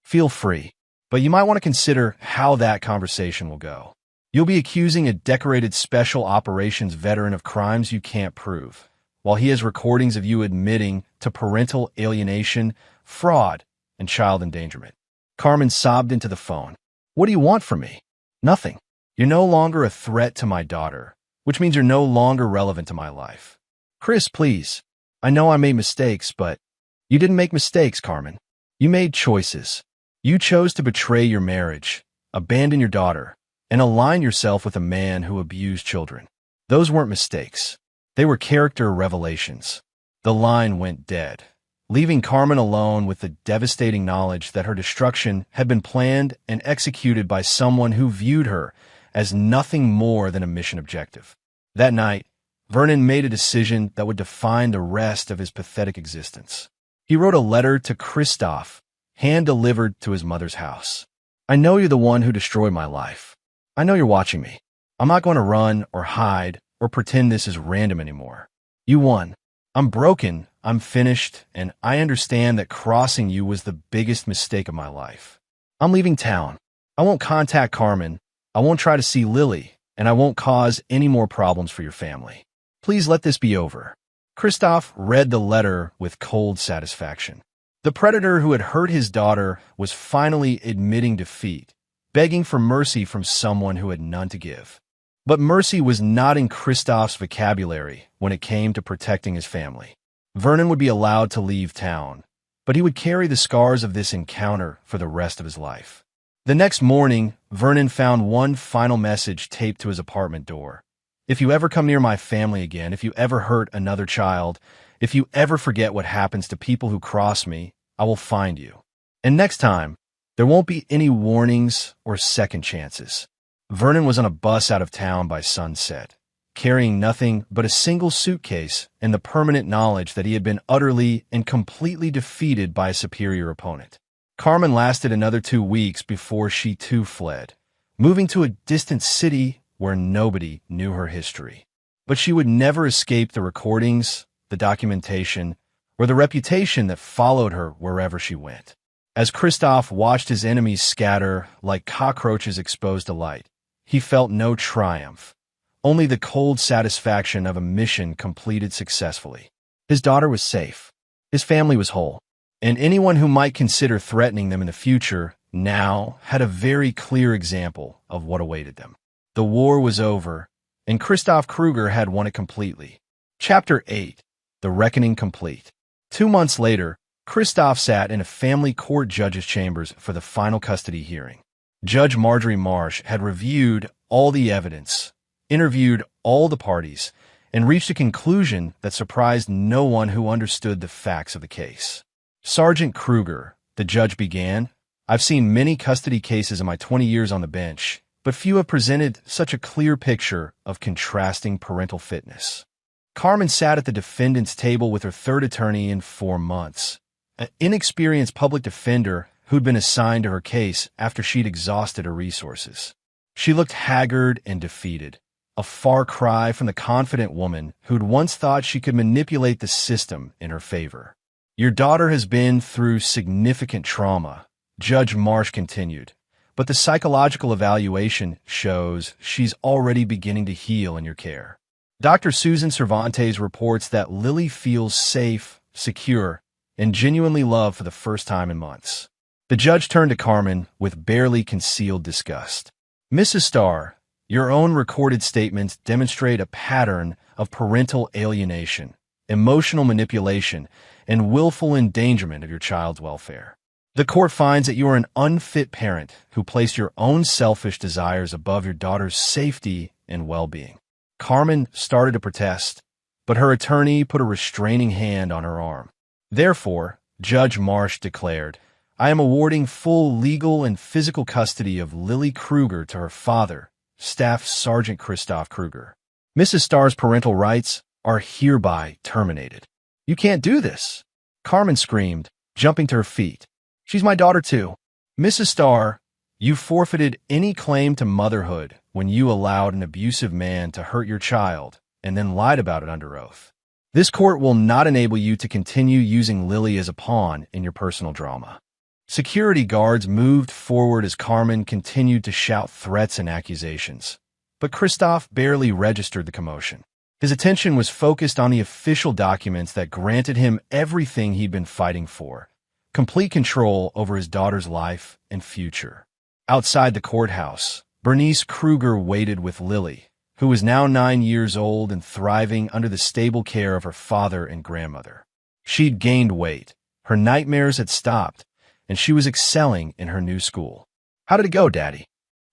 Feel free, but you might want to consider how that conversation will go. You'll be accusing a decorated special operations veteran of crimes you can't prove, while he has recordings of you admitting to parental alienation, fraud, and child endangerment. Carmen sobbed into the phone. What do you want from me? Nothing. You're no longer a threat to my daughter, which means you're no longer relevant to my life. Chris, please. I know I made mistakes, but you didn't make mistakes, Carmen. You made choices. You chose to betray your marriage, abandon your daughter, and align yourself with a man who abused children. Those weren't mistakes. They were character revelations. The line went dead, leaving Carmen alone with the devastating knowledge that her destruction had been planned and executed by someone who viewed her as nothing more than a mission objective. That night, Vernon made a decision that would define the rest of his pathetic existence. He wrote a letter to Christoph, hand-delivered to his mother's house. I know you're the one who destroyed my life. I know you're watching me. I'm not going to run or hide or pretend this is random anymore. You won. I'm broken, I'm finished, and I understand that crossing you was the biggest mistake of my life. I'm leaving town. I won't contact Carmen. I won't try to see Lily, and I won't cause any more problems for your family. Please let this be over. Christoph read the letter with cold satisfaction. The predator who had hurt his daughter was finally admitting defeat, begging for mercy from someone who had none to give. But mercy was not in Christoph's vocabulary when it came to protecting his family. Vernon would be allowed to leave town, but he would carry the scars of this encounter for the rest of his life. The next morning, Vernon found one final message taped to his apartment door. If you ever come near my family again, if you ever hurt another child, if you ever forget what happens to people who cross me, I will find you. And next time, there won't be any warnings or second chances. Vernon was on a bus out of town by sunset, carrying nothing but a single suitcase and the permanent knowledge that he had been utterly and completely defeated by a superior opponent. Carmen lasted another 2 weeks before she too fled, moving to a distant city where nobody knew her history. But she would never escape the recordings, the documentation, or the reputation that followed her wherever she went. As Christoph watched his enemies scatter like cockroaches exposed to light, he felt no triumph, only the cold satisfaction of a mission completed successfully. His daughter was safe. His family was whole. And anyone who might consider threatening them in the future now had a very clear example of what awaited them. The war was over, and Christoph Kruger had won it completely. Chapter 8. The Reckoning Complete. 2 months later, Christoph sat in a family court judge's chambers for the final custody hearing. Judge Marjorie Marsh had reviewed all the evidence, interviewed all the parties, and reached a conclusion that surprised no one who understood the facts of the case. Sergeant Kruger, the judge began, I've seen many custody cases in my 20 years on the bench, but few have presented such a clear picture of contrasting parental fitness. Carmen sat at the defendant's table with her third attorney in 4 months. An inexperienced public defender who'd been assigned to her case after she'd exhausted her resources. She looked haggard and defeated, a far cry from the confident woman who'd once thought she could manipulate the system in her favor. "Your daughter has been through significant trauma," Judge Marsh continued, "but the psychological evaluation shows she's already beginning to heal in your care." Dr. Susan Cervantes reports that Lily feels safe, secure, and genuinely loved for the first time in months. The judge turned to Carmen with barely concealed disgust. "Mrs. Starr, your own recorded statements demonstrate a pattern of parental alienation, emotional manipulation, and willful endangerment of your child's welfare. The court finds that you are an unfit parent who placed your own selfish desires above your daughter's safety and well-being." Carmen started to protest, but her attorney put a restraining hand on her arm. "Therefore," Judge Marsh declared, "I am awarding full legal and physical custody of Lily Kruger to her father, Staff Sergeant Christoph Kruger. Mrs. Starr's parental rights are hereby terminated." "You can't do this!" Carmen screamed, jumping to her feet. "She's my daughter too." "Mrs. Starr, you forfeited any claim to motherhood when you allowed an abusive man to hurt your child and then lied about it under oath. This court will not enable you to continue using Lily as a pawn in your personal drama." Security guards moved forward as Carmen continued to shout threats and accusations, but Christoph barely registered the commotion. His attention was focused on the official documents that granted him everything he'd been fighting for: complete control over his daughter's life and future. Outside the courthouse, Bernice Kruger waited with Lily, who was now 9 years old and thriving under the stable care of her father and grandmother. She'd gained weight, her nightmares had stopped, and she was excelling in her new school. "How did it go, Daddy?"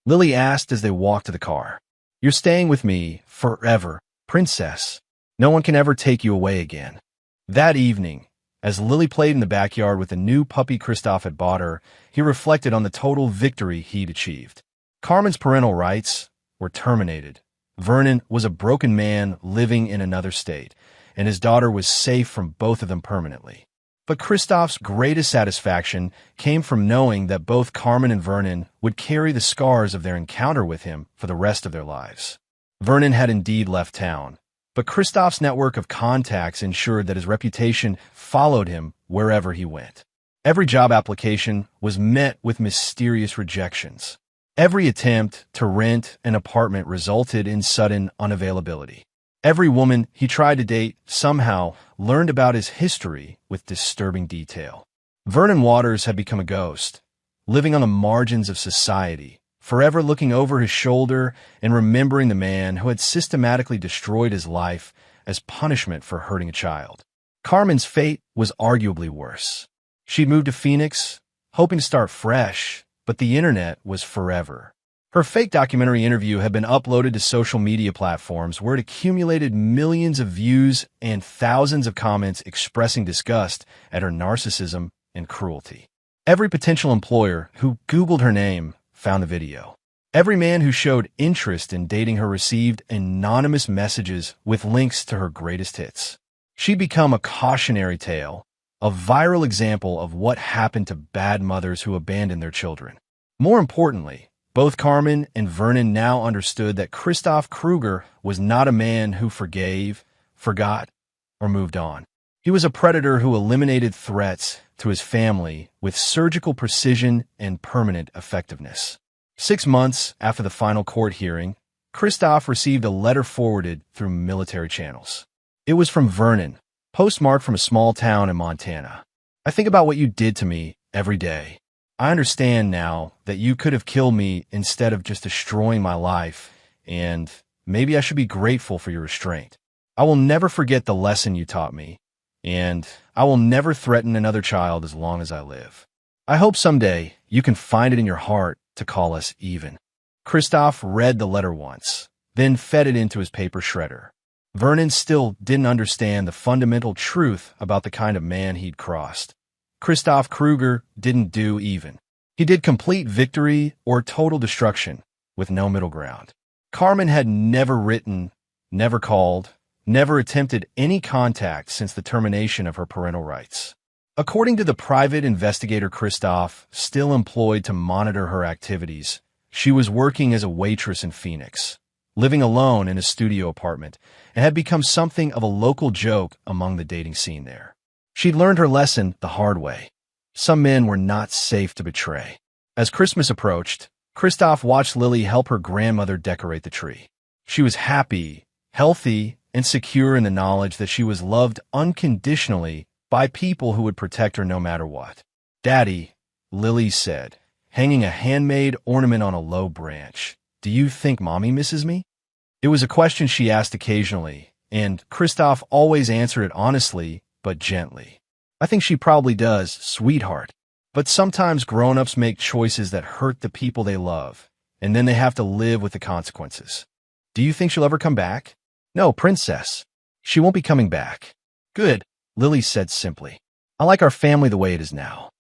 Lily asked as they walked to the car. "You're staying with me forever, Princess. No one can ever take you away again." That evening, as Lily played in the backyard with the new puppy Christoph had bought her, he reflected on the total victory he'd achieved. Carmen's parental rights were terminated. Vernon was a broken man living in another state, and his daughter was safe from both of them permanently. But Christoph's greatest satisfaction came from knowing that both Carmen and Vernon would carry the scars of their encounter with him for the rest of their lives. Vernon had indeed left town, but Christoph's network of contacts ensured that his reputation followed him wherever he went. Every job application was met with mysterious rejections. Every attempt to rent an apartment resulted in sudden unavailability. Every woman he tried to date somehow learned about his history with disturbing detail. Vernon Waters had become a ghost, living on the margins of society, forever looking over his shoulder and remembering the man who had systematically destroyed his life as punishment for hurting a child. Carmen's fate was arguably worse. She'd moved to Phoenix, hoping to start fresh, but the internet was forever. Her fake documentary interview had been uploaded to social media platforms where it accumulated millions of views and thousands of comments expressing disgust at her narcissism and cruelty. Every potential employer who Googled her name found the video. Every man who showed interest in dating her received anonymous messages with links to her greatest hits. She'd become a cautionary tale, a viral example of what happened to bad mothers who abandoned their children. More importantly, both Carmen and Vernon now understood that Christoph Kruger was not a man who forgave, forgot, or moved on. He was a predator who eliminated threats to his family with surgical precision and permanent effectiveness. 6 months after the final court hearing, Christoph received a letter forwarded through military channels. It was from Vernon, postmarked from a small town in Montana. "I think about what you did to me every day. I understand now that you could have killed me instead of just destroying my life, and maybe I should be grateful for your restraint. I will never forget the lesson you taught me, and I will never threaten another child as long as I live. I hope someday you can find it in your heart to call us even." Christoph read the letter once, then fed it into his paper shredder. Vernon still didn't understand the fundamental truth about the kind of man he'd crossed. Christoph Kruger didn't do even. He did complete victory or total destruction, with no middle ground. Carmen had never written, never called, never attempted any contact since the termination of her parental rights. According to the private investigator Christoph, still employed to monitor her activities, she was working as a waitress in Phoenix, living alone in a studio apartment, and had become something of a local joke among the dating scene there. She'd learned her lesson the hard way. Some men were not safe to betray. As Christmas approached, Christoph watched Lily help her grandmother decorate the tree. She was happy, healthy, and secure in the knowledge that she was loved unconditionally by people who would protect her no matter what. "Daddy," Lily said, hanging a handmade ornament on a low branch, "do you think Mommy misses me?" It was a question she asked occasionally, and Christoph always answered it honestly but gently. "I think she probably does, sweetheart. But sometimes grown-ups make choices that hurt the people they love, and then they have to live with the consequences. Do you think she'll ever come back?" "No, princess. She won't be coming back." "Good," Lily said simply. "I like our family the way it is now."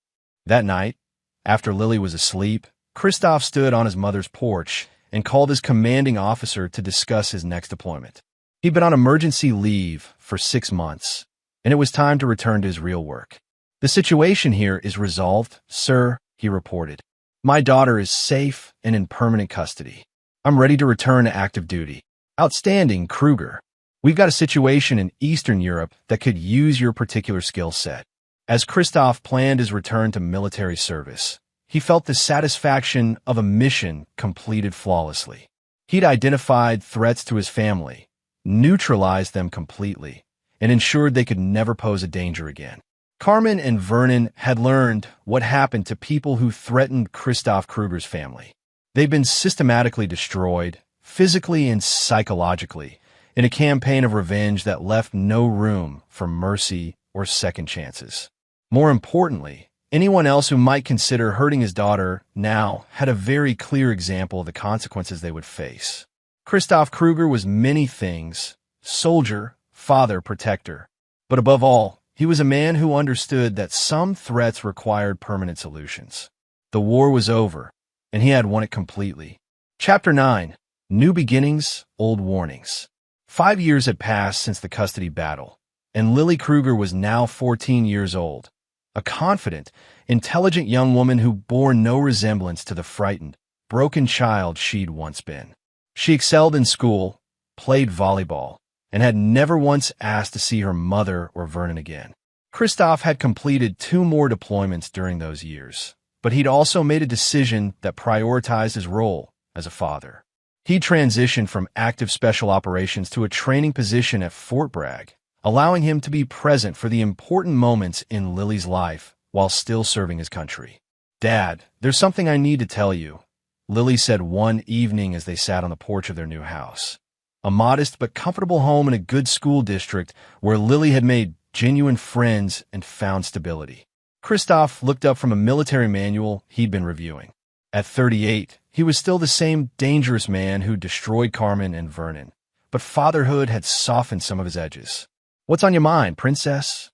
That night, after Lily was asleep, Christoph stood on his mother's porch and called his commanding officer to discuss his next deployment. He'd been on emergency leave for 6 months, and it was time to return to his real work. "The situation here is resolved, sir," he reported. "My daughter is safe and in permanent custody. I'm ready to return to active duty." "Outstanding, Kruger. We've got a situation in Eastern Europe that could use your particular skill set." As Christoph planned his return to military service, he felt the satisfaction of a mission completed flawlessly. He'd identified threats to his family, neutralized them completely, and ensured they could never pose a danger again. Carmen and Vernon had learned what happened to people who threatened Christoph Kruger's family. They'd been systematically destroyed, physically and psychologically, in a campaign of revenge that left no room for mercy or second chances. More importantly, anyone else who might consider hurting his daughter now had a very clear example of the consequences they would face. Christoph Kruger was many things: soldier, father, protector. But above all, he was a man who understood that some threats required permanent solutions. The war was over, and he had won it completely. Chapter 9. New Beginnings, Old Warnings. 5 years had passed since the custody battle, and Lily Kruger was now 14 years old, a confident, intelligent young woman who bore no resemblance to the frightened, broken child she'd once been. She excelled in school, played volleyball, and had never once asked to see her mother or Vernon again. Christoph had completed 2 more deployments during those years, but he'd also made a decision that prioritized his role as a father. He transitioned from active special operations to a training position at Fort Bragg, allowing him to be present for the important moments in Lily's life while still serving his country. "Dad, there's something I need to tell you," Lily said one evening as they sat on the porch of their new house. A modest but comfortable home in a good school district where Lily had made genuine friends and found stability. Christoph looked up from a military manual he'd been reviewing. At 38, he was still the same dangerous man who destroyed Carmen and Vernon, but fatherhood had softened some of his edges. "What's on your mind, princess?"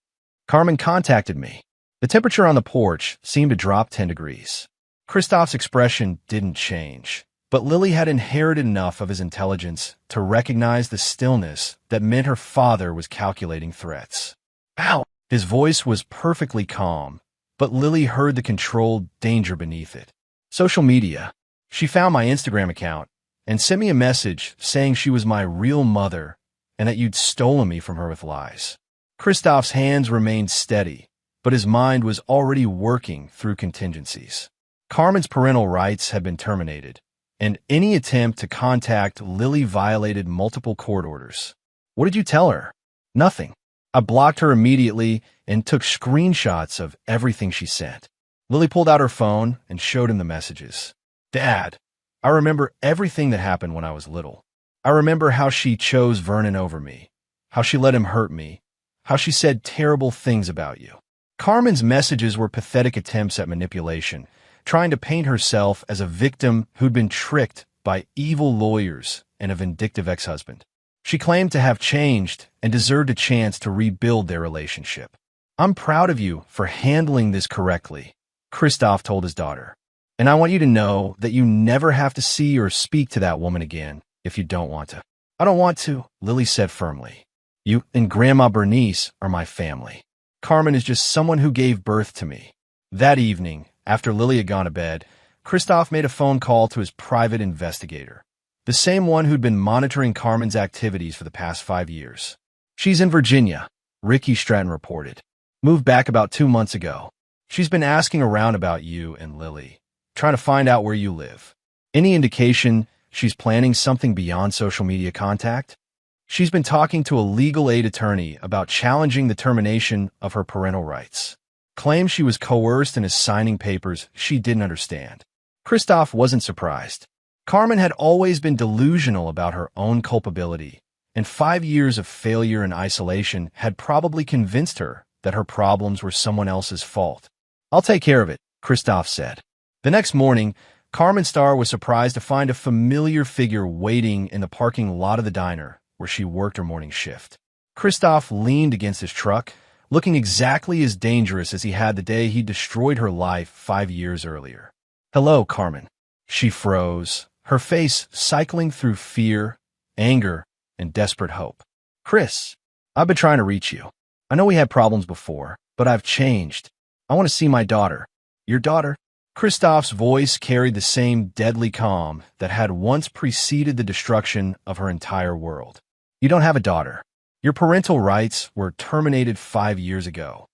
"Carmen contacted me." The temperature on the porch seemed to drop 10 degrees. Christoph's expression didn't change, but Lily had inherited enough of his intelligence to recognize the stillness that meant her father was calculating threats. "Ow!" His voice was perfectly calm, but Lily heard the controlled danger beneath it. "Social media. She found my Instagram account and sent me a message saying she was my real mother and that you'd stolen me from her with lies." Christoph's hands remained steady, but his mind was already working through contingencies. Carmen's parental rights had been terminated, and any attempt to contact Lily violated multiple court orders. "What did you tell her?" "Nothing. I blocked her immediately and took screenshots of everything she sent." Lily pulled out her phone and showed him the messages. "Dad, I remember everything that happened when I was little. I remember how she chose Vernon over me, how she let him hurt me, how she said terrible things about you." Carmen's messages were pathetic attempts at manipulation, trying to paint herself as a victim who'd been tricked by evil lawyers and a vindictive ex-husband. She claimed to have changed and deserved a chance to rebuild their relationship. "I'm proud of you for handling this correctly," Christoph told his daughter. "And I want you to know that you never have to see or speak to that woman again if you don't want to." "I don't want to," Lily said firmly. "You and Grandma Bernice are my family." Carmen is just someone who gave birth to me. That evening, after Lily had gone to bed, Christoph made a phone call to his private investigator, the same one who'd been monitoring Carmen's activities for the past 5 years. She's in Virginia, Ricky Stratton reported. Moved back about 2 months ago. She's been asking around about you and Lily, trying to find out where you live. Any indication she's planning something beyond social media contact? She's been talking to a legal aid attorney about challenging the termination of her parental rights. Claims she was coerced into signing papers she didn't understand. Christoph wasn't surprised. Carmen had always been delusional about her own culpability, and 5 years of failure and isolation had probably convinced her that her problems were someone else's fault. "I'll take care of it," Christoph said. The next morning, Carmen Starr was surprised to find a familiar figure waiting in the parking lot of the diner where she worked her morning shift. Christoph leaned against his truck, looking exactly as dangerous as he had the day he destroyed her life 5 years earlier. "Hello, Carmen." She froze, her face cycling through fear, anger, and desperate hope. "Chris, I've been trying to reach you. I know we had problems before, but I've changed. I want to see my daughter." "Your daughter?" Christoph's voice carried the same deadly calm that had once preceded the destruction of her entire world. "You don't have a daughter. Your parental rights were terminated 5 years ago.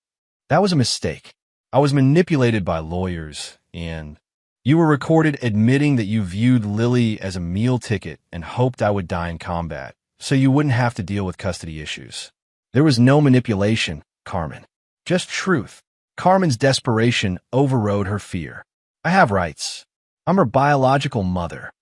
That was a mistake. I was manipulated by lawyers, and you were recorded admitting that you viewed Lily as a meal ticket and hoped I would die in combat, so you wouldn't have to deal with custody issues. There was no manipulation, Carmen. Just truth." Carmen's desperation overrode her fear. "I have rights. I'm her biological mother.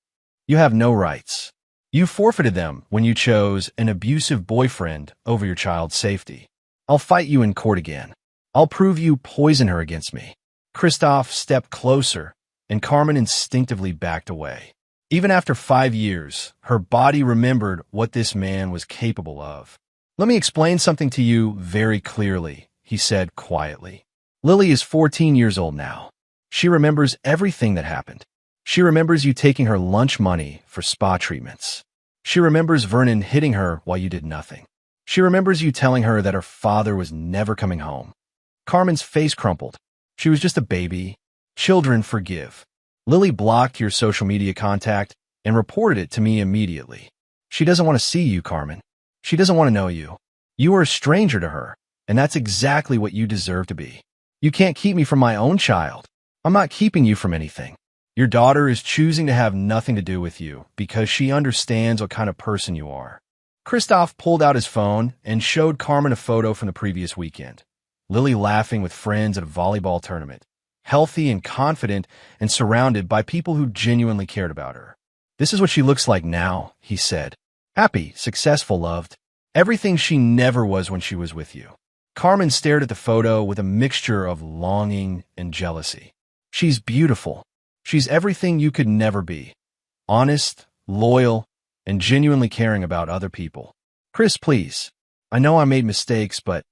You have no rights. You forfeited them when you chose an abusive boyfriend over your child's safety. I'll fight you in court again. I'll prove you poisoned her against me." Christoph stepped closer, and Carmen instinctively backed away. Even after 5 years, her body remembered what this man was capable of. "Let me explain something to you very clearly," he said quietly. "Lily is 14 years old now. She remembers everything that happened. She remembers you taking her lunch money for spa treatments. She remembers Vernon hitting her while you did nothing. She remembers you telling her that her father was never coming home." Carmen's face crumpled. "She was just a baby. Children forgive. Lily blocked your social media contact and reported it to me immediately. She doesn't want to see you, Carmen. She doesn't want to know you. You are a stranger to her, and that's exactly what you deserve to be. You can't keep me from my own child. I'm not keeping you from anything. Your daughter is choosing to have nothing to do with you because she understands what kind of person you are." Christoph pulled out his phone and showed Carmen a photo from the previous weekend. Lily laughing with friends at a volleyball tournament, healthy and confident and surrounded by people who genuinely cared about her. "This is what she looks like now," he said. "Happy, successful, loved. Everything she never was when she was with you." Carmen stared at the photo with a mixture of longing and jealousy. "She's beautiful. She's everything you could never be. Honest, loyal, and genuinely caring about other people. Chris, please. I know I made mistakes, but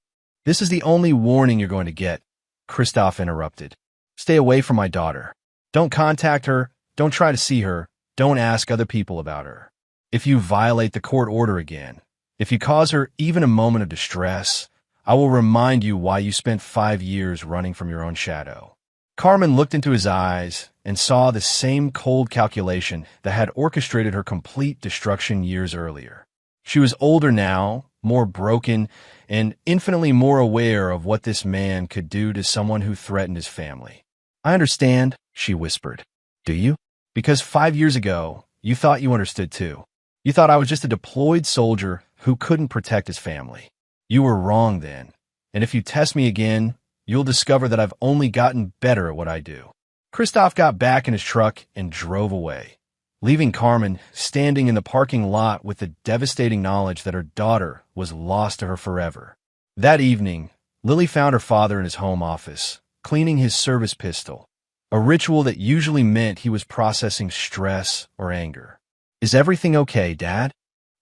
this is the only warning you're going to get," Christoph interrupted. "Stay away from my daughter. Don't contact her. Don't try to see her. Don't ask other people about her. If you violate the court order again, if you cause her even a moment of distress, I will remind you why you spent 5 years running from your own shadow." Carmen looked into his eyes and saw the same cold calculation that had orchestrated her complete destruction years earlier. She was older now, more broken, and infinitely more aware of what this man could do to someone who threatened his family. "I understand," she whispered. "Do you? Because 5 years ago, you thought you understood too. You thought I was just a deployed soldier who couldn't protect his family. You were wrong then, and if you test me again, you'll discover that I've only gotten better at what I do." Christoph got back in his truck and drove away, leaving Carmen standing in the parking lot with the devastating knowledge that her daughter was lost to her forever. That evening, Lily found her father in his home office, cleaning his service pistol, a ritual that usually meant he was processing stress or anger. "Is everything okay, Dad?"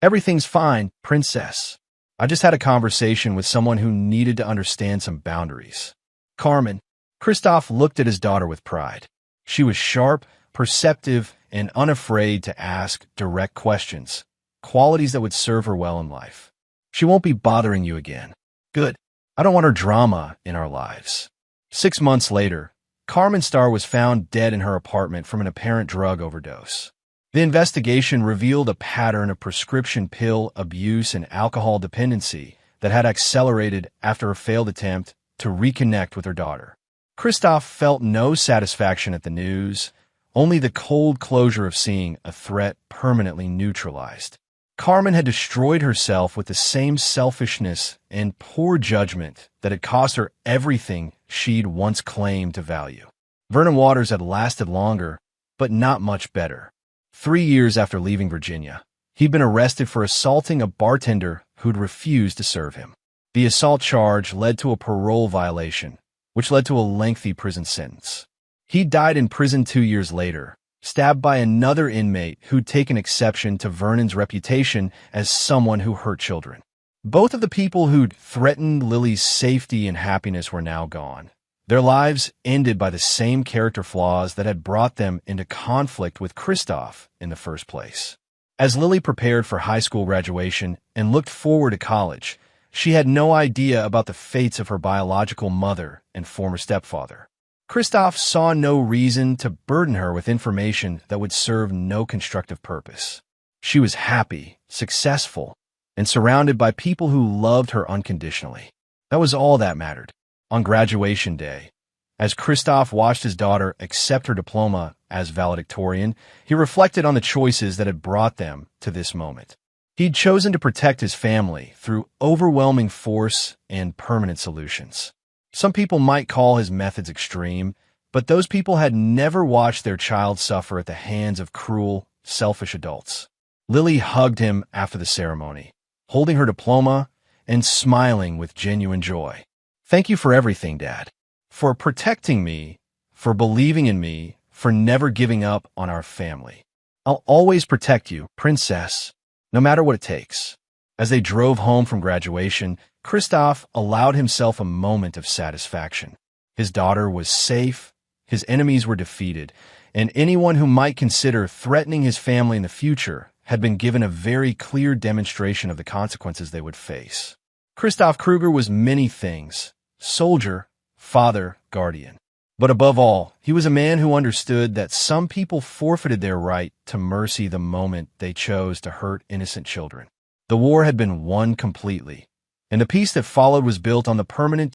"Everything's fine, Princess. I just had a conversation with someone who needed to understand some boundaries." "Carmen." Christoph looked at his daughter with pride. She was sharp, perceptive, and unafraid to ask direct questions, qualities that would serve her well in life. "She won't be bothering you again." "Good. I don't want her drama in our lives. 6 months later, Carmen Starr was found dead in her apartment from an apparent drug overdose. The investigation revealed a pattern of prescription pill abuse and alcohol dependency that had accelerated after a failed attempt to reconnect with her daughter. Christoph felt no satisfaction at the news, only the cold closure of seeing a threat permanently neutralized. Carmen had destroyed herself with the same selfishness and poor judgment that had cost her everything she'd once claimed to value. Vernon Waters had lasted longer, but not much better. 3 years after leaving Virginia, he'd been arrested for assaulting a bartender who'd refused to serve him. The assault charge led to a parole violation, which led to a lengthy prison sentence. He died in prison 2 years later, stabbed by another inmate who'd taken exception to Vernon's reputation as someone who hurt children. Both of the people who'd threatened Lily's safety and happiness were now gone. Their lives ended by the same character flaws that had brought them into conflict with Christoph in the first place. As Lily prepared for high school graduation and looked forward to college, she had no idea about the fates of her biological mother and former stepfather. Christoph saw no reason to burden her with information that would serve no constructive purpose. She was happy, successful, and surrounded by people who loved her unconditionally. That was all that mattered. On graduation day, as Christoph watched his daughter accept her diploma as valedictorian, he reflected on the choices that had brought them to this moment. He'd chosen to protect his family through overwhelming force and permanent solutions. Some people might call his methods extreme, but those people had never watched their child suffer at the hands of cruel, selfish adults. Lily hugged him after the ceremony, holding her diploma and smiling with genuine joy. "Thank you for everything, Dad. For protecting me, for believing in me, for never giving up on our family. I'll always protect you, Princess, no matter what it takes." As they drove home from graduation, Christoph allowed himself a moment of satisfaction. His daughter was safe, his enemies were defeated, and anyone who might consider threatening his family in the future had been given a very clear demonstration of the consequences they would face. Christoph Kruger was many things: soldier, father, guardian. But above all, he was a man who understood that some people forfeited their right to mercy the moment they chose to hurt innocent children. The war had been won completely, and the peace that followed was built on the permanent